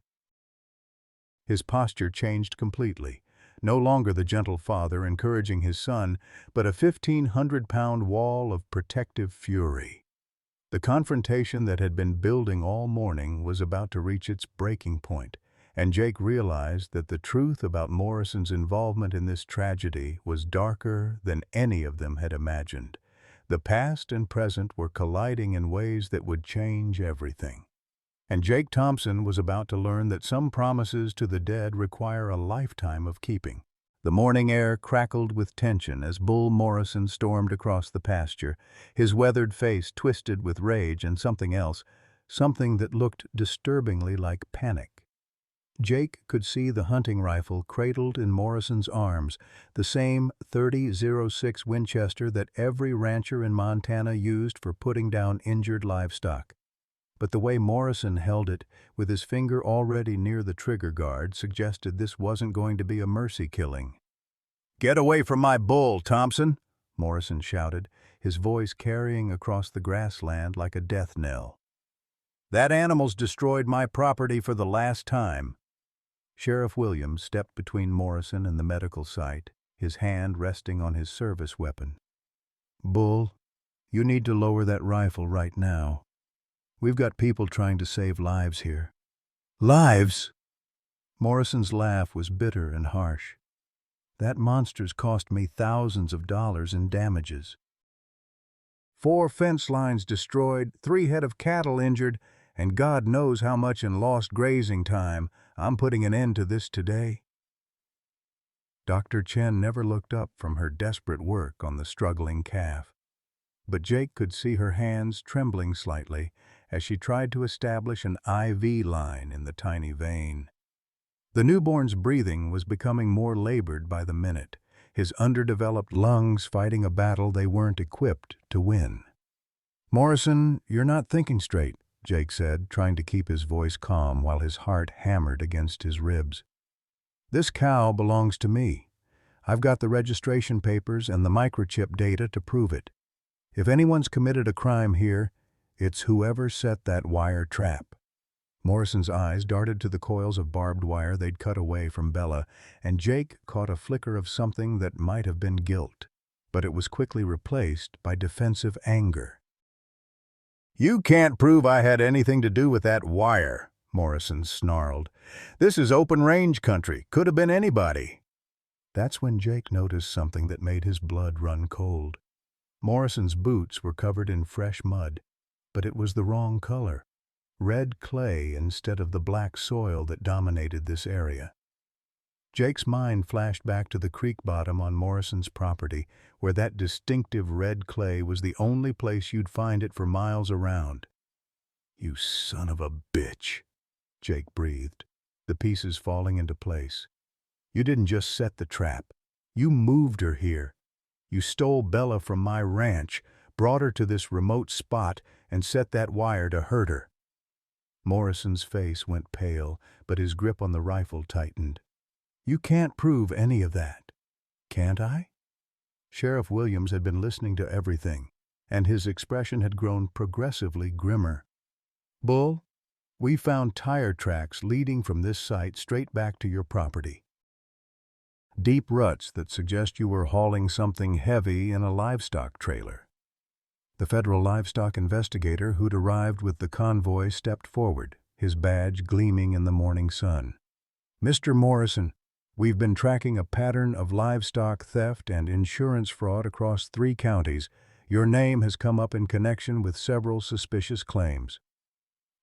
His posture changed completely, no longer the gentle father encouraging his son, but a 1,500-pound wall of protective fury. The confrontation that had been building all morning was about to reach its breaking point, and Jake realized that the truth about Morrison's involvement in this tragedy was darker than any of them had imagined. The past and present were colliding in ways that would change everything. And Jake Thompson was about to learn that some promises to the dead require a lifetime of keeping. The morning air crackled with tension as Bull Morrison stormed across the pasture, his weathered face twisted with rage and something else, something that looked disturbingly like panic. Jake could see the hunting rifle cradled in Morrison's arms, the same .30-06 Winchester that every rancher in Montana used for putting down injured livestock. but the way Morrison held it, with his finger already near the trigger guard, suggested this wasn't going to be a mercy killing. "Get away from my bull, Thompson!" Morrison shouted, his voice carrying across the grassland like a death knell. "That animal's destroyed my property for the last time." Sheriff Williams stepped between Morrison and the medical site, his hand resting on his service weapon. "Bull, you need to lower that rifle right now. We've got people trying to save lives here." "Lives?" Morrison's laugh was bitter and harsh. "That monster's cost me thousands of dollars in damages. 4 fence lines destroyed, 3 head of cattle injured, and God knows how much in lost grazing time. I'm putting an end to this today." Dr. Chen never looked up from her desperate work on the struggling calf, but Jake could see her hands trembling slightly as she tried to establish an IV line in the tiny vein. The newborn's breathing was becoming more labored by the minute, his underdeveloped lungs fighting a battle they weren't equipped to win. "Morrison, you're not thinking straight," Jake said, trying to keep his voice calm while his heart hammered against his ribs. "This cow belongs to me. I've got the registration papers and the microchip data to prove it. If anyone's committed a crime here, it's whoever set that wire trap." Morrison's eyes darted to the coils of barbed wire they'd cut away from Bella, and Jake caught a flicker of something that might have been guilt, but it was quickly replaced by defensive anger. "You can't prove I had anything to do with that wire," Morrison snarled. "This is open range country. Could have been anybody." That's when Jake noticed something that made his blood run cold. Morrison's boots were covered in fresh mud, but it was the wrong color. Red clay instead of the black soil that dominated this area. Jake's mind flashed back to the creek bottom on Morrison's property, where that distinctive red clay was the only place you'd find it for miles around. "You son of a bitch," Jake breathed, the pieces falling into place. "You didn't just set the trap. You moved her here. You stole Bella from my ranch, brought her to this remote spot, and set that wire to hurt her." Morrison's face went pale, but his grip on the rifle tightened. "You can't prove any of that." "Can't I?" Sheriff Williams had been listening to everything, and his expression had grown progressively grimmer. "Bull, we found tire tracks leading from this site straight back to your property. Deep ruts that suggest you were hauling something heavy in a livestock trailer." The federal livestock investigator who'd arrived with the convoy stepped forward, his badge gleaming in the morning sun. "Mr. Morrison, we've been tracking a pattern of livestock theft and insurance fraud across 3 counties. Your name has come up in connection with several suspicious claims."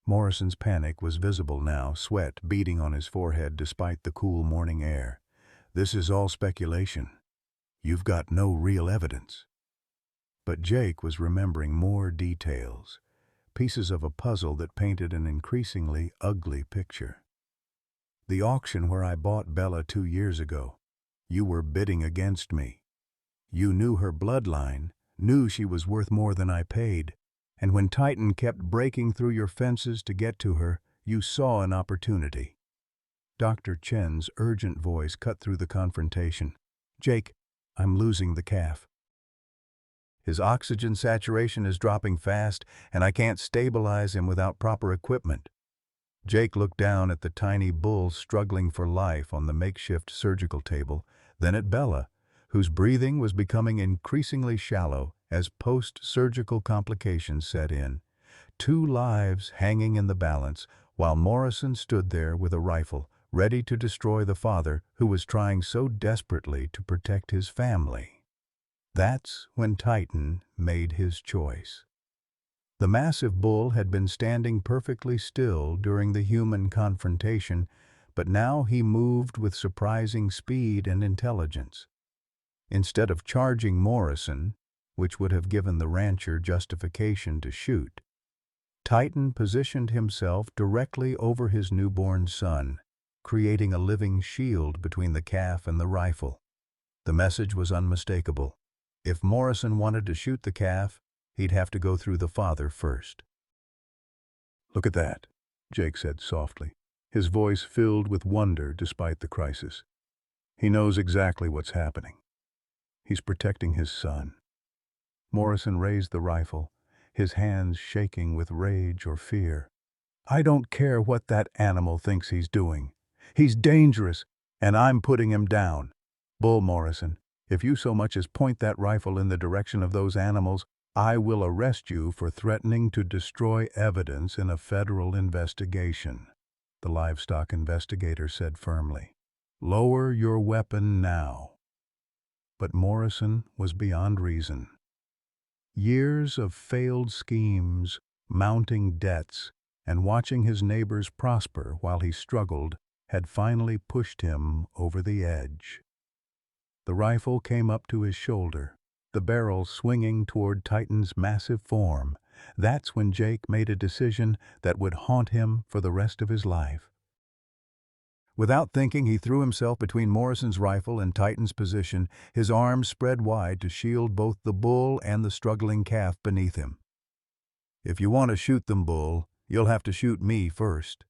Morrison's panic was visible now, sweat beading on his forehead despite the cool morning air. "This is all speculation. You've got no real evidence." But Jake was remembering more details, pieces of a puzzle that painted an increasingly ugly picture. "The auction where I bought Bella 2 years ago. You were bidding against me. You knew her bloodline, knew she was worth more than I paid, and when Titan kept breaking through your fences to get to her, you saw an opportunity." Dr. Chen's urgent voice cut through the confrontation. "Jake, I'm losing the calf. His oxygen saturation is dropping fast, and I can't stabilize him without proper equipment." Jake looked down at the tiny bull struggling for life on the makeshift surgical table, then at Bella, whose breathing was becoming increasingly shallow as post-surgical complications set in. 2 lives hanging in the balance, while Morrison stood there with a rifle, ready to destroy the father who was trying so desperately to protect his family. That's when Titan made his choice. The massive bull had been standing perfectly still during the human confrontation, but now he moved with surprising speed and intelligence. Instead of charging Morrison, which would have given the rancher justification to shoot, Titan positioned himself directly over his newborn son, creating a living shield between the calf and the rifle. The message was unmistakable. If Morrison wanted to shoot the calf, he'd have to go through the father first. "Look at that," Jake said softly, his voice filled with wonder despite the crisis. "He knows exactly what's happening. He's protecting his son." Morrison raised the rifle, his hands shaking with rage or fear. "I don't care what that animal thinks he's doing. He's dangerous, and I'm putting him down. Bull Morrison, if you so much as point that rifle in the direction of those animals, I will arrest you for threatening to destroy evidence in a federal investigation," the livestock investigator said firmly. "Lower your weapon now." But Morrison was beyond reason. Years of failed schemes, mounting debts, and watching his neighbors prosper while he struggled had finally pushed him over the edge. The rifle came up to his shoulder, the barrel swinging toward Titan's massive form. That's when Jake made a decision that would haunt him for the rest of his life. Without thinking, he threw himself between Morrison's rifle and Titan's position, his arms spread wide to shield both the bull and the struggling calf beneath him. "If you want to shoot them, Bull, you'll have to shoot me first."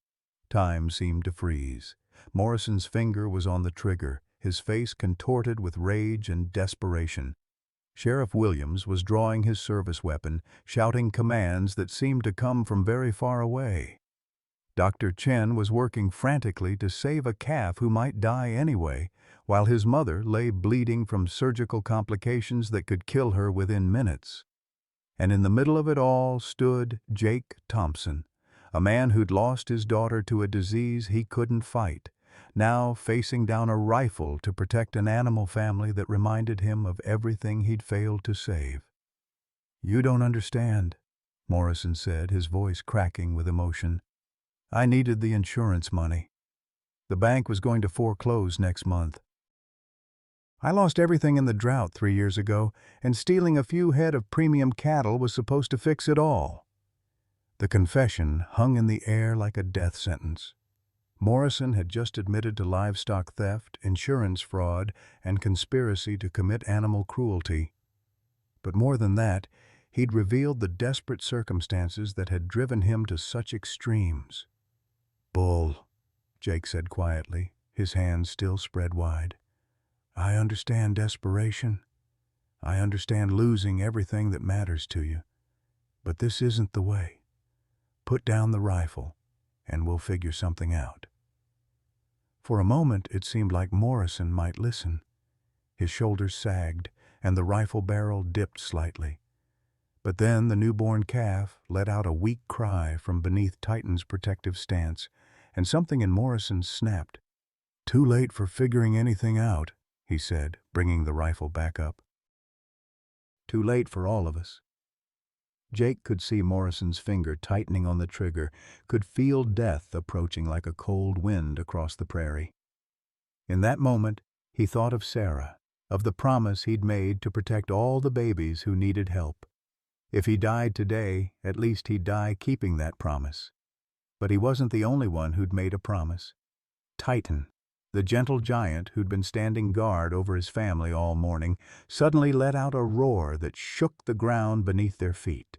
Time seemed to freeze. Morrison's finger was on the trigger, his face contorted with rage and desperation. Sheriff Williams was drawing his service weapon, shouting commands that seemed to come from very far away. Dr. Chen was working frantically to save a calf who might die anyway, while his mother lay bleeding from surgical complications that could kill her within minutes. And in the middle of it all stood Jake Thompson, a man who'd lost his daughter to a disease he couldn't fight, now facing down a rifle to protect an animal family that reminded him of everything he'd failed to save. "You don't understand," Morrison said, his voice cracking with emotion. "I needed the insurance money. The bank was going to foreclose next month. I lost everything in the drought 3 years ago, and stealing a few head of premium cattle was supposed to fix it all." The confession hung in the air like a death sentence. Morrison had just admitted to livestock theft, insurance fraud, and conspiracy to commit animal cruelty. But more than that, he'd revealed the desperate circumstances that had driven him to such extremes. "Bull," Jake said quietly, his hands still spread wide. "I understand desperation. I understand losing everything that matters to you. But this isn't the way. Put down the rifle, and we'll figure something out." For a moment, it seemed like Morrison might listen. His shoulders sagged, and the rifle barrel dipped slightly. But then the newborn calf let out a weak cry from beneath Titan's protective stance, and something in Morrison snapped. "Too late for figuring anything out," he said, bringing the rifle back up. "Too late for all of us." Jake could see Morrison's finger tightening on the trigger, could feel death approaching like a cold wind across the prairie. In that moment, he thought of Sarah, of the promise he'd made to protect all the babies who needed help. If he died today, at least he'd die keeping that promise. But he wasn't the only one who'd made a promise. Titan, the gentle giant who'd been standing guard over his family all morning, suddenly let out a roar that shook the ground beneath their feet.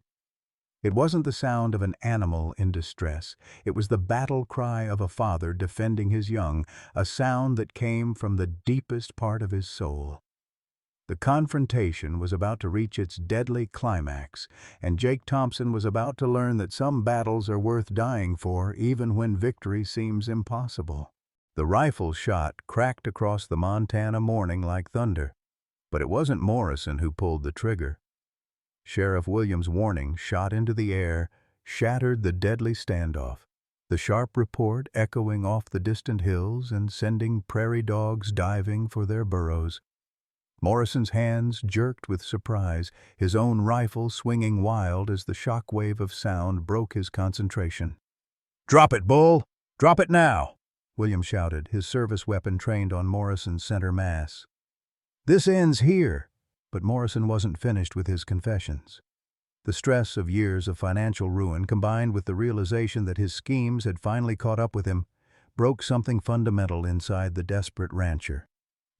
It wasn't the sound of an animal in distress. It was the battle cry of a father defending his young, a sound that came from the deepest part of his soul. The confrontation was about to reach its deadly climax, and Jake Thompson was about to learn that some battles are worth dying for even when victory seems impossible. The rifle shot cracked across the Montana morning like thunder, but it wasn't Morrison who pulled the trigger. Sheriff Williams' warning shot into the air, shattered the deadly standoff, the sharp report echoing off the distant hills and sending prairie dogs diving for their burrows. Morrison's hands jerked with surprise, his own rifle swinging wild as the shock wave of sound broke his concentration. "Drop it, Bull! Drop it now!" William shouted, his service weapon trained on Morrison's center mass. "This ends here." But Morrison wasn't finished with his confessions. The stress of years of financial ruin, combined with the realization that his schemes had finally caught up with him, broke something fundamental inside the desperate rancher.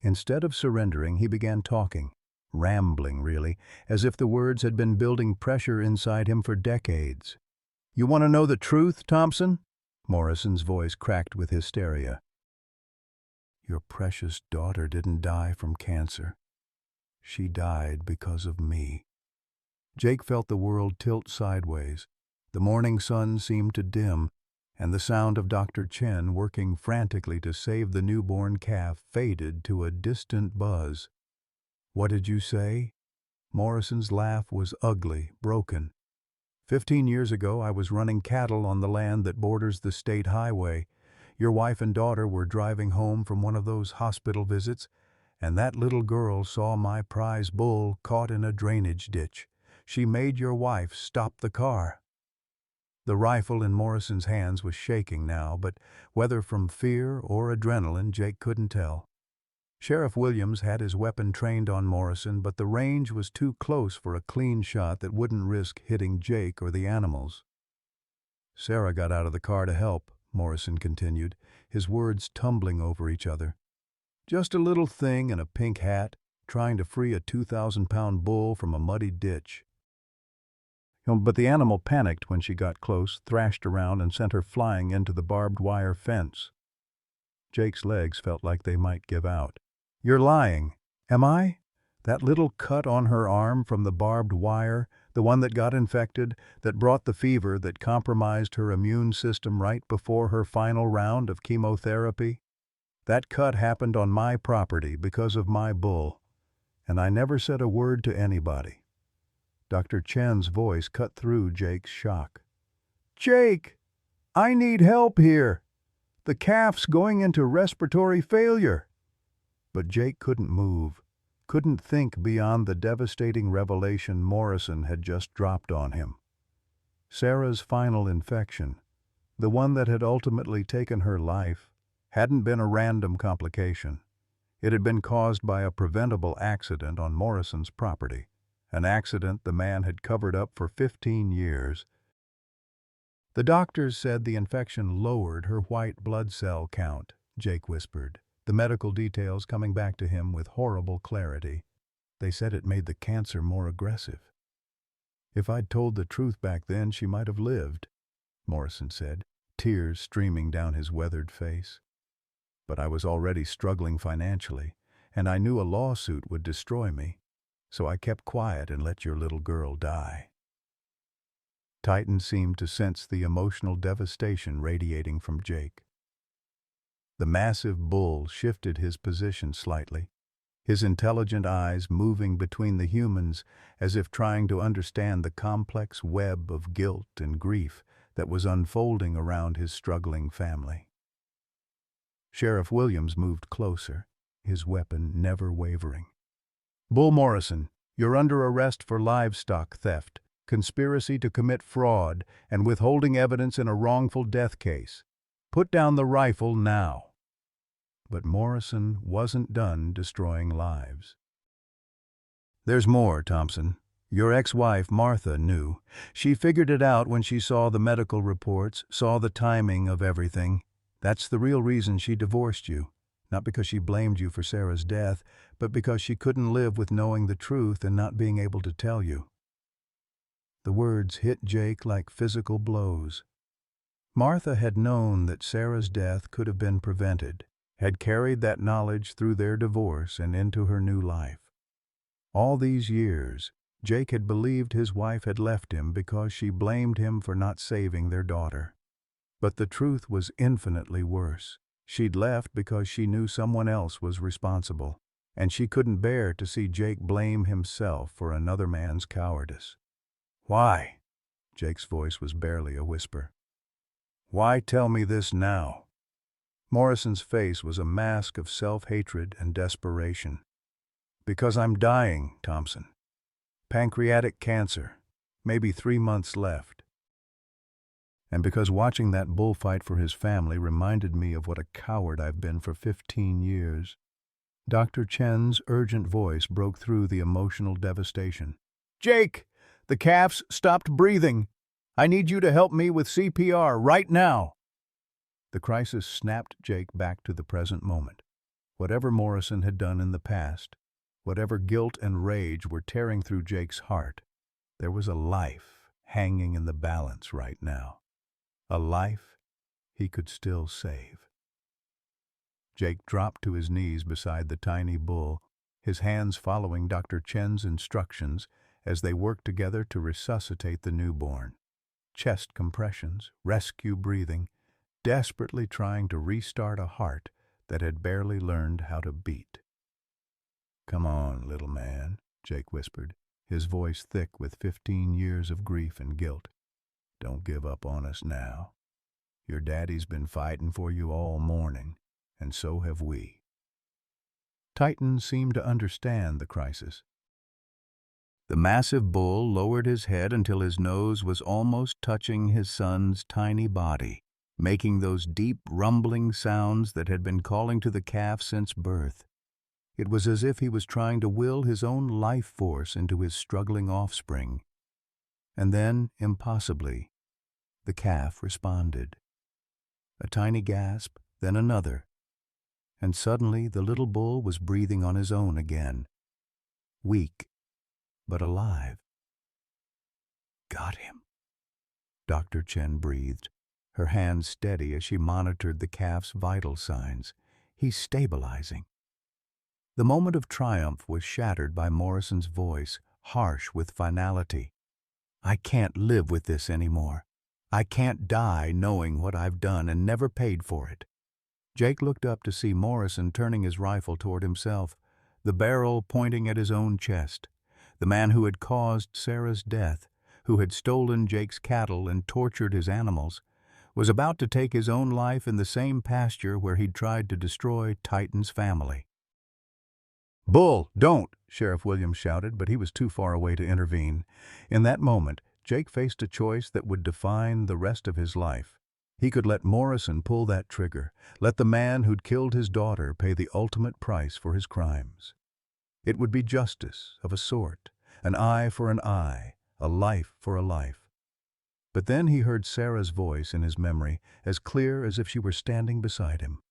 Instead of surrendering, he began talking, rambling really, as if the words had been building pressure inside him for decades. You want to know the truth, Thompson? Morrison's voice cracked with hysteria. Your precious daughter didn't die from cancer. She died because of me. Jake felt the world tilt sideways. The morning sun seemed to dim, and the sound of Dr. Chen working frantically to save the newborn calf faded to a distant buzz. What did you say? Morrison's laugh was ugly, broken. 15 years ago, I was running cattle on the land that borders the state highway. Your wife and daughter were driving home from one of those hospital visits, and that little girl saw my prize bull caught in a drainage ditch. She made your wife stop the car. The rifle in Morrison's hands was shaking now, but whether from fear or adrenaline, Jake couldn't tell. Sheriff Williams had his weapon trained on Morrison, but the range was too close for a clean shot that wouldn't risk hitting Jake or the animals. Sarah got out of the car to help, Morrison continued, his words tumbling over each other. Just a little thing in a pink hat, trying to free a 2,000-pound bull from a muddy ditch. But the animal panicked when she got close, thrashed around, and sent her flying into the barbed wire fence. Jake's legs felt like they might give out. You're lying. Am I? That little cut on her arm from the barbed wire, the one that got infected, that brought the fever that compromised her immune system right before her final round of chemotherapy? That cut happened on my property because of my bull, and I never said a word to anybody. Dr. Chen's voice cut through Jake's shock. Jake, I need help here. The calf's going into respiratory failure. But Jake couldn't move, couldn't think beyond the devastating revelation Morrison had just dropped on him. Sarah's final infection, the one that had ultimately taken her life, hadn't been a random complication. It had been caused by a preventable accident on Morrison's property, an accident the man had covered up for 15 years. The doctors said the infection lowered her white blood cell count, Jake whispered, the medical details coming back to him with horrible clarity. They said it made the cancer more aggressive. If I'd told the truth back then, she might have lived, Morrison said, tears streaming down his weathered face. But I was already struggling financially, and I knew a lawsuit would destroy me, so I kept quiet and let your little girl die. Titan seemed to sense the emotional devastation radiating from Jake. The massive bull shifted his position slightly, his intelligent eyes moving between the humans as if trying to understand the complex web of guilt and grief that was unfolding around his struggling family. Sheriff Williams moved closer, his weapon never wavering. Bull Morrison, you're under arrest for livestock theft, conspiracy to commit fraud, and withholding evidence in a wrongful death case. Put down the rifle now. But Morrison wasn't done destroying lives. There's more, Thompson. Your ex-wife, Martha, knew. She figured it out when she saw the medical reports, saw the timing of everything. That's the real reason she divorced you. Not because she blamed you for Sarah's death, but because she couldn't live with knowing the truth and not being able to tell you. The words hit Jake like physical blows. Martha had known that Sarah's death could have been prevented, had carried that knowledge through their divorce and into her new life. All these years, Jake had believed his wife had left him because she blamed him for not saving their daughter. But the truth was infinitely worse. She'd left because she knew someone else was responsible, and she couldn't bear to see Jake blame himself for another man's cowardice. Why? Jake's voice was barely a whisper. Why tell me this now? Morrison's face was a mask of self-hatred and desperation. Because I'm dying, Thompson. Pancreatic cancer, maybe 3 months left. And because watching that bullfight for his family reminded me of what a coward I've been for 15 years. Dr. Chen's urgent voice broke through the emotional devastation. Jake, the calf's stopped breathing. I need you to help me with CPR right now. The crisis snapped Jake back to the present moment. Whatever Morrison had done in the past, whatever guilt and rage were tearing through Jake's heart, there was a life hanging in the balance right now. A life he could still save. Jake dropped to his knees beside the tiny bull, his hands following Dr. Chen's instructions as they worked together to resuscitate the newborn. Chest compressions, rescue breathing, desperately trying to restart a heart that had barely learned how to beat. "Come on, little man," Jake whispered, his voice thick with 15 years of grief and guilt. "Don't give up on us now. Your daddy's been fighting for you all morning, and so have we." Titan seemed to understand the crisis. The massive bull lowered his head until his nose was almost touching his son's tiny body, making those deep, rumbling sounds that had been calling to the calf since birth. It was as if he was trying to will his own life force into his struggling offspring. And then, impossibly, the calf responded. A tiny gasp, then another, and suddenly the little bull was breathing on his own again. Weak, but alive. "Got him," Dr. Chen breathed, her hands steady as she monitored the calf's vital signs. "He's stabilizing." The moment of triumph was shattered by Morrison's voice, harsh with finality. "I can't live with this anymore. I can't die knowing what I've done and never paid for it." Jake looked up to see Morrison turning his rifle toward himself, the barrel pointing at his own chest. The man who had caused Sarah's death, who had stolen Jake's cattle and tortured his animals, was about to take his own life in the same pasture where he'd tried to destroy Titan's family. "Bull, don't!" Sheriff Williams shouted, but he was too far away to intervene. In that moment, Jake faced a choice that would define the rest of his life. He could let Morrison pull that trigger, let the man who'd killed his daughter pay the ultimate price for his crimes. It would be justice of a sort, an eye for an eye, a life for a life. But then he heard Sarah's voice in his memory, as clear as if she were standing beside him.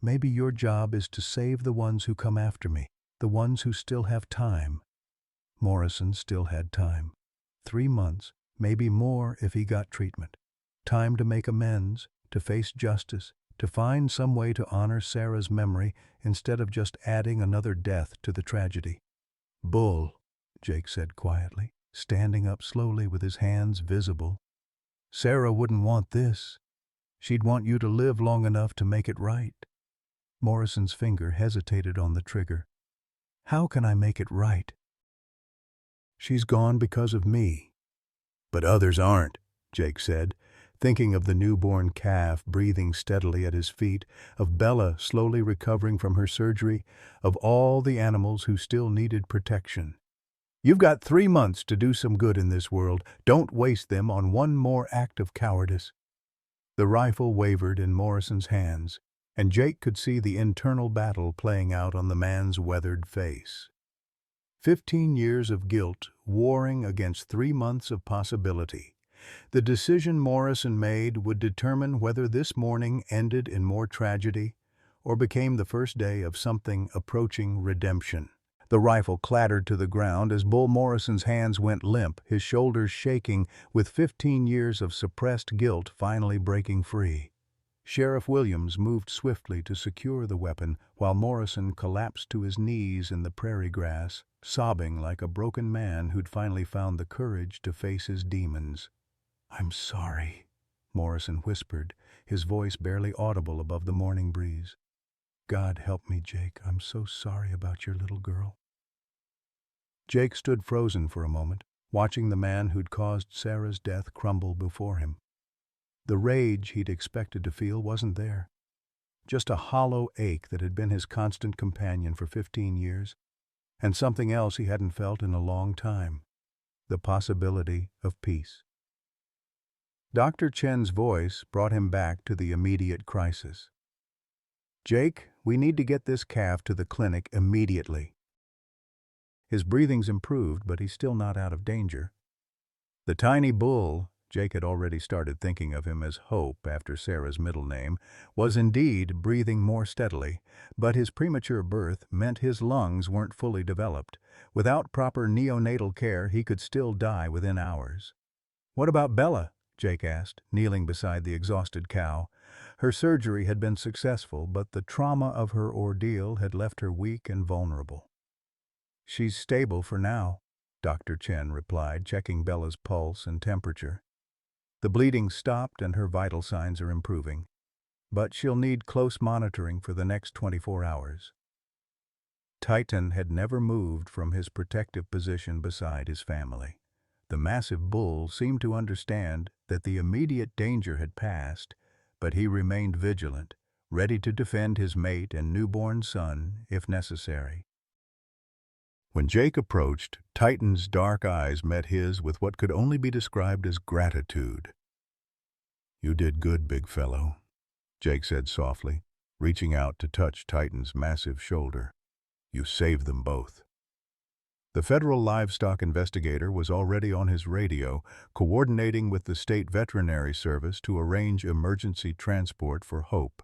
"Maybe your job is to save the ones who come after me, the ones who still have time." Morrison still had time. 3 months, maybe more if he got treatment. Time to make amends, to face justice, to find some way to honor Sarah's memory instead of just adding another death to the tragedy. "Bull," Jake said quietly, standing up slowly with his hands visible. "Sarah wouldn't want this. She'd want you to live long enough to make it right." Morrison's finger hesitated on the trigger. "How can I make it right? She's gone because of me." "But others aren't," Jake said, thinking of the newborn calf breathing steadily at his feet, of Bella slowly recovering from her surgery, of all the animals who still needed protection. "You've got 3 months to do some good in this world. Don't waste them on one more act of cowardice." The rifle wavered in Morrison's hands, and Jake could see the internal battle playing out on the man's weathered face. 15 years of guilt warring against 3 months of possibility. The decision Morrison made would determine whether this morning ended in more tragedy or became the first day of something approaching redemption. The rifle clattered to the ground as Bull Morrison's hands went limp, his shoulders shaking, with 15 years of suppressed guilt finally breaking free. Sheriff Williams moved swiftly to secure the weapon while Morrison collapsed to his knees in the prairie grass, sobbing like a broken man who'd finally found the courage to face his demons. "I'm sorry," Morrison whispered, his voice barely audible above the morning breeze. "God help me, Jake. I'm so sorry about your little girl." Jake stood frozen for a moment, watching the man who'd caused Sarah's death crumble before him. The rage he'd expected to feel wasn't there. Just a hollow ache that had been his constant companion for 15 years, and something else he hadn't felt in a long time: the possibility of peace. Dr. Chen's voice brought him back to the immediate crisis. "Jake, we need to get this calf to the clinic immediately." His breathing's improved, but he's still not out of danger. The tiny bull, Jake had already started thinking of him as Hope after Sarah's middle name, was indeed breathing more steadily, but his premature birth meant his lungs weren't fully developed. Without proper neonatal care, he could still die within hours. "What about Bella?" Jake asked, kneeling beside the exhausted cow. Her surgery had been successful, but the trauma of her ordeal had left her weak and vulnerable. "She's stable for now," Dr. Chen replied, checking Bella's pulse and temperature. "The bleeding stopped and her vital signs are improving, but she'll need close monitoring for the next 24 hours. Titan had never moved from his protective position beside his family. The massive bull seemed to understand that the immediate danger had passed, but he remained vigilant, ready to defend his mate and newborn son if necessary. When Jake approached, Titan's dark eyes met his with what could only be described as gratitude. "You did good, big fellow," Jake said softly, reaching out to touch Titan's massive shoulder. "You saved them both." The federal livestock investigator was already on his radio, coordinating with the state veterinary service to arrange emergency transport for Hope.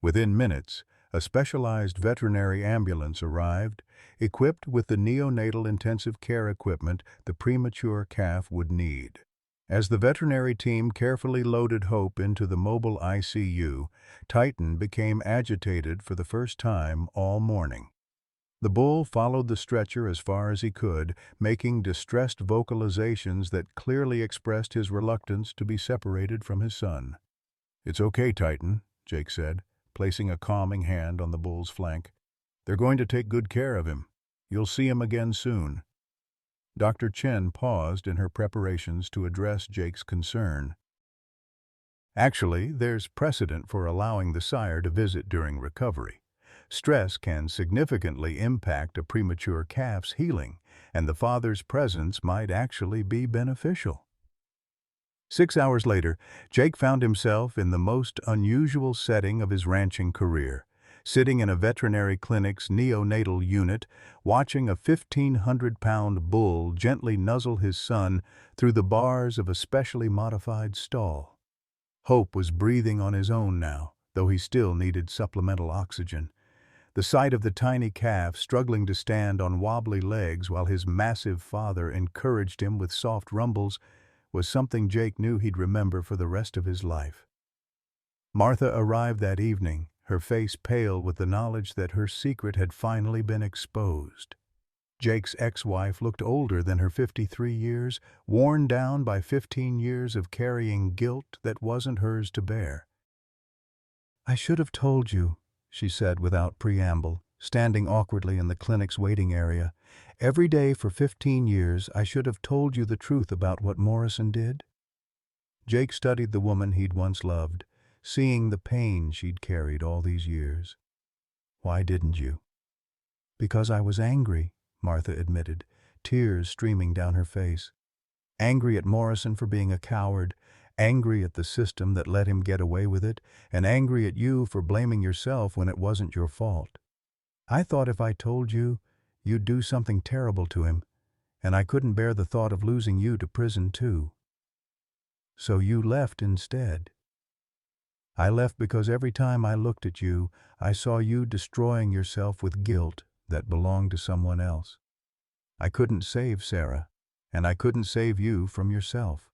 Within minutes, a specialized veterinary ambulance arrived, equipped with the neonatal intensive care equipment the premature calf would need. As the veterinary team carefully loaded Hope into the mobile ICU, Titan became agitated for the first time all morning. The bull followed the stretcher as far as he could, making distressed vocalizations that clearly expressed his reluctance to be separated from his son. "It's okay, Titan," Jake said, placing a calming hand on the bull's flank. "They're going to take good care of him. You'll see him again soon." Dr. Chen paused in her preparations to address Jake's concern. "Actually, there's precedent for allowing the sire to visit during recovery. Stress can significantly impact a premature calf's healing, and the father's presence might actually be beneficial." 6 hours later, Jake found himself in the most unusual setting of his ranching career, sitting in a veterinary clinic's neonatal unit, watching a 1,500-pound bull gently nuzzle his son through the bars of a specially modified stall. Hope was breathing on his own now, though he still needed supplemental oxygen. The sight of the tiny calf struggling to stand on wobbly legs while his massive father encouraged him with soft rumbles was something Jake knew he'd remember for the rest of his life. Martha arrived that evening, her face pale with the knowledge that her secret had finally been exposed. Jake's ex-wife looked older than her 53 years, worn down by 15 years of carrying guilt that wasn't hers to bear. "I should have told you," she said without preamble, standing awkwardly in the clinic's waiting area. "Every day for 15 years, I should have told you the truth about what Morrison did." Jake studied the woman he'd once loved, seeing the pain she'd carried all these years. "Why didn't you?" "Because I was angry," Martha admitted, tears streaming down her face. "Angry at Morrison for being a coward, angry at the system that let him get away with it, and angry at you for blaming yourself when it wasn't your fault. I thought if I told you, you'd do something terrible to him, and I couldn't bear the thought of losing you to prison too. So you left instead. I left because every time I looked at you, I saw you destroying yourself with guilt that belonged to someone else. I couldn't save Sarah, and I couldn't save you from yourself.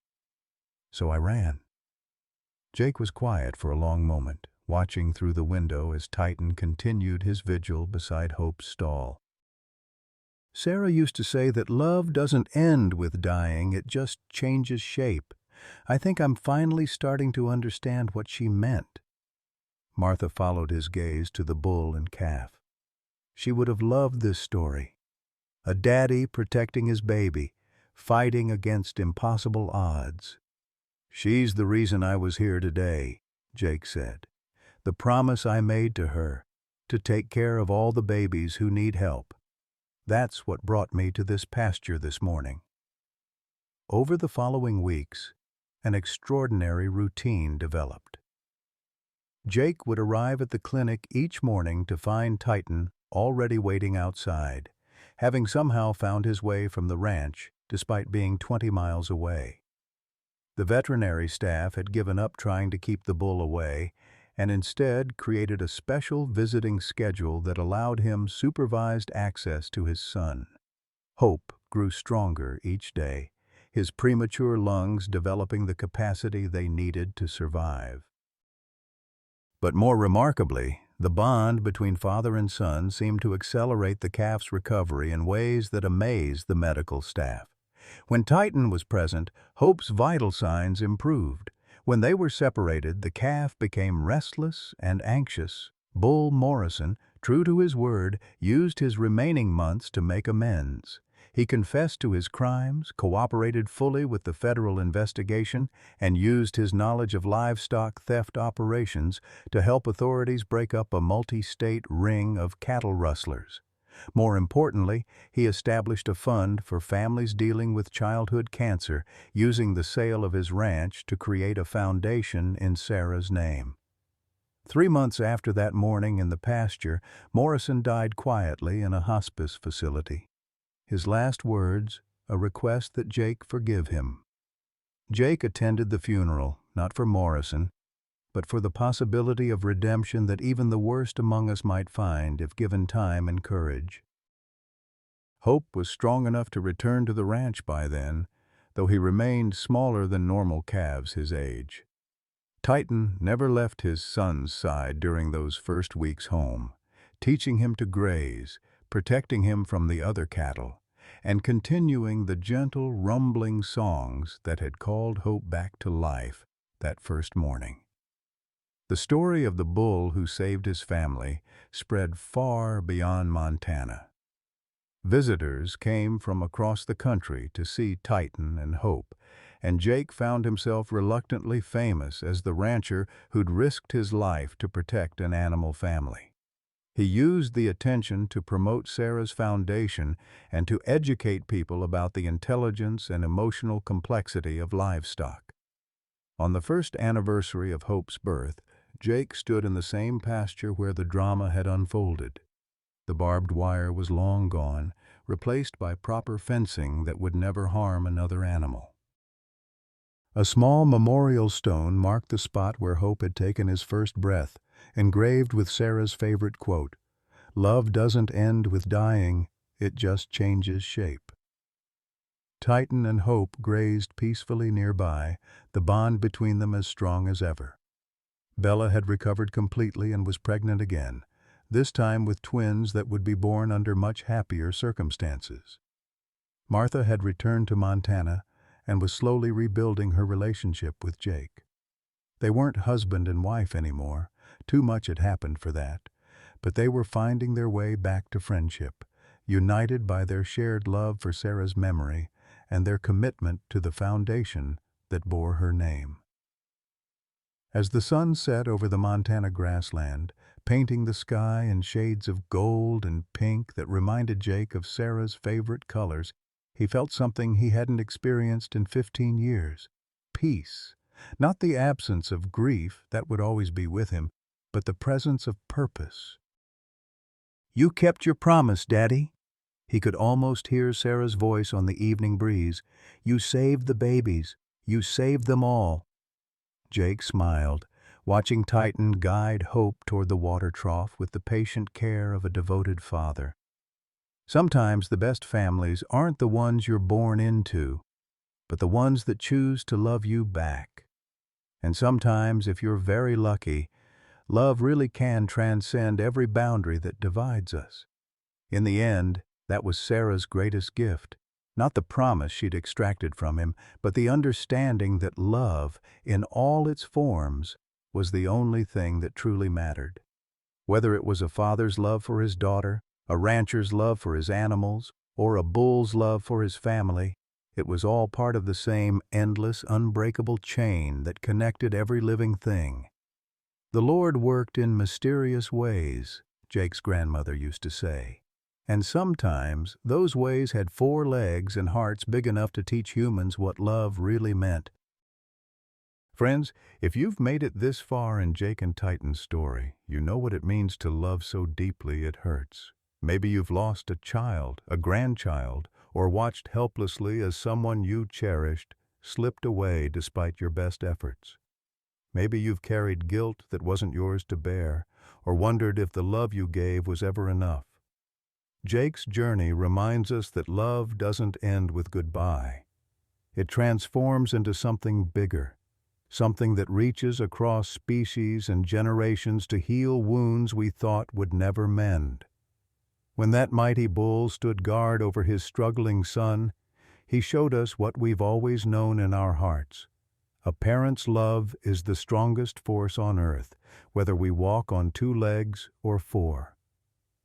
So I ran." Jake was quiet for a long moment, watching through the window as Titan continued his vigil beside Hope's stall. "Sarah used to say that love doesn't end with dying, it just changes shape. I think I'm finally starting to understand what she meant." Martha followed his gaze to the bull and calf. She would have loved this story. A daddy protecting his baby, fighting against impossible odds. "She's the reason I was here today," Jake said. "The promise I made to her, to take care of all the babies who need help. That's what brought me to this pasture this morning." Over the following weeks, an extraordinary routine developed. Jake would arrive at the clinic each morning to find Titan already waiting outside, having somehow found his way from the ranch despite being 20 miles away. The veterinary staff had given up trying to keep the bull away and instead created a special visiting schedule that allowed him supervised access to his son. Hope grew stronger each day, his premature lungs developing the capacity they needed to survive. But more remarkably, the bond between father and son seemed to accelerate the calf's recovery in ways that amazed the medical staff. When Titan was present, Hope's vital signs improved. When they were separated, the calf became restless and anxious. Bull Morrison, true to his word, used his remaining months to make amends. He confessed to his crimes, cooperated fully with the federal investigation, and used his knowledge of livestock theft operations to help authorities break up a multi-state ring of cattle rustlers. More importantly, he established a fund for families dealing with childhood cancer, using the sale of his ranch to create a foundation in Sarah's name. 3 months after that morning in the pasture, Morrison died quietly in a hospice facility. His last words, a request that Jake forgive him. Jake attended the funeral, not for Morrison, but for the possibility of redemption that even the worst among us might find if given time and courage. Hope was strong enough to return to the ranch by then, though he remained smaller than normal calves his age. Titan never left his son's side during those first weeks home, teaching him to graze, protecting him from the other cattle, and continuing the gentle, rumbling songs that had called Hope back to life that first morning. The story of the bull who saved his family spread far beyond Montana. Visitors came from across the country to see Titan and Hope, and Jake found himself reluctantly famous as the rancher who'd risked his life to protect an animal family. He used the attention to promote Sarah's foundation and to educate people about the intelligence and emotional complexity of livestock. On the first anniversary of Hope's birth, Jake stood in the same pasture where the drama had unfolded. The barbed wire was long gone, replaced by proper fencing that would never harm another animal. A small memorial stone marked the spot where Hope had taken his first breath, engraved with Sarah's favorite quote, "Love doesn't end with dying, it just changes shape." Titan and Hope grazed peacefully nearby, the bond between them as strong as ever. Bella had recovered completely and was pregnant again, this time with twins that would be born under much happier circumstances. Martha had returned to Montana and was slowly rebuilding her relationship with Jake. They weren't husband and wife anymore, too much had happened for that, but they were finding their way back to friendship, united by their shared love for Sarah's memory and their commitment to the foundation that bore her name. As the sun set over the Montana grassland, painting the sky in shades of gold and pink that reminded Jake of Sarah's favorite colors, he felt something he hadn't experienced in 15 years. Peace. Not the absence of grief that would always be with him, but the presence of purpose. "You kept your promise, Daddy." He could almost hear Sarah's voice on the evening breeze. "You saved the babies. You saved them all." Jake smiled, watching Titan guide Hope toward the water trough with the patient care of a devoted father. Sometimes the best families aren't the ones you're born into, but the ones that choose to love you back. And sometimes, if you're very lucky, love really can transcend every boundary that divides us. In the end, that was Sarah's greatest gift. Not the promise she'd extracted from him, but the understanding that love, in all its forms, was the only thing that truly mattered. Whether it was a father's love for his daughter, a rancher's love for his animals, or a bull's love for his family, it was all part of the same endless, unbreakable chain that connected every living thing. The Lord worked in mysterious ways, Jake's grandmother used to say. And sometimes those ways had 4 legs and hearts big enough to teach humans what love really meant. Friends, if you've made it this far in Jake and Titan's story, you know what it means to love so deeply it hurts. Maybe you've lost a child, a grandchild, or watched helplessly as someone you cherished slipped away despite your best efforts. Maybe you've carried guilt that wasn't yours to bear, or wondered if the love you gave was ever enough. Jake's journey reminds us that love doesn't end with goodbye. It transforms into something bigger, something that reaches across species and generations to heal wounds we thought would never mend. When that mighty bull stood guard over his struggling son, he showed us what we've always known in our hearts. A parent's love is the strongest force on earth, whether we walk on 2 legs or 4.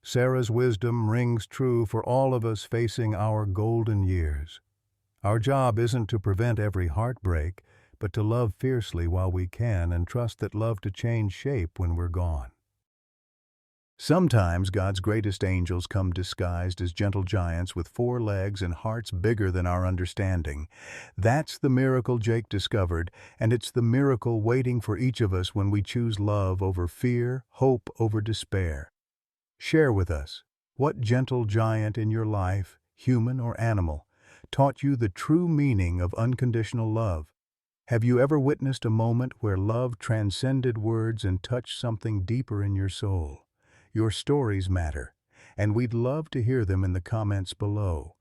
Sarah's wisdom rings true for all of us facing our golden years. Our job isn't to prevent every heartbreak, but to love fiercely while we can and trust that love to change shape when we're gone. Sometimes God's greatest angels come disguised as gentle giants with 4 legs and hearts bigger than our understanding. That's the miracle Jake discovered, and it's the miracle waiting for each of us when we choose love over fear, hope over despair. Share with us, what gentle giant in your life, human or animal, taught you the true meaning of unconditional love? Have you ever witnessed a moment where love transcended words and touched something deeper in your soul? Your stories matter, and we'd love to hear them in the comments below.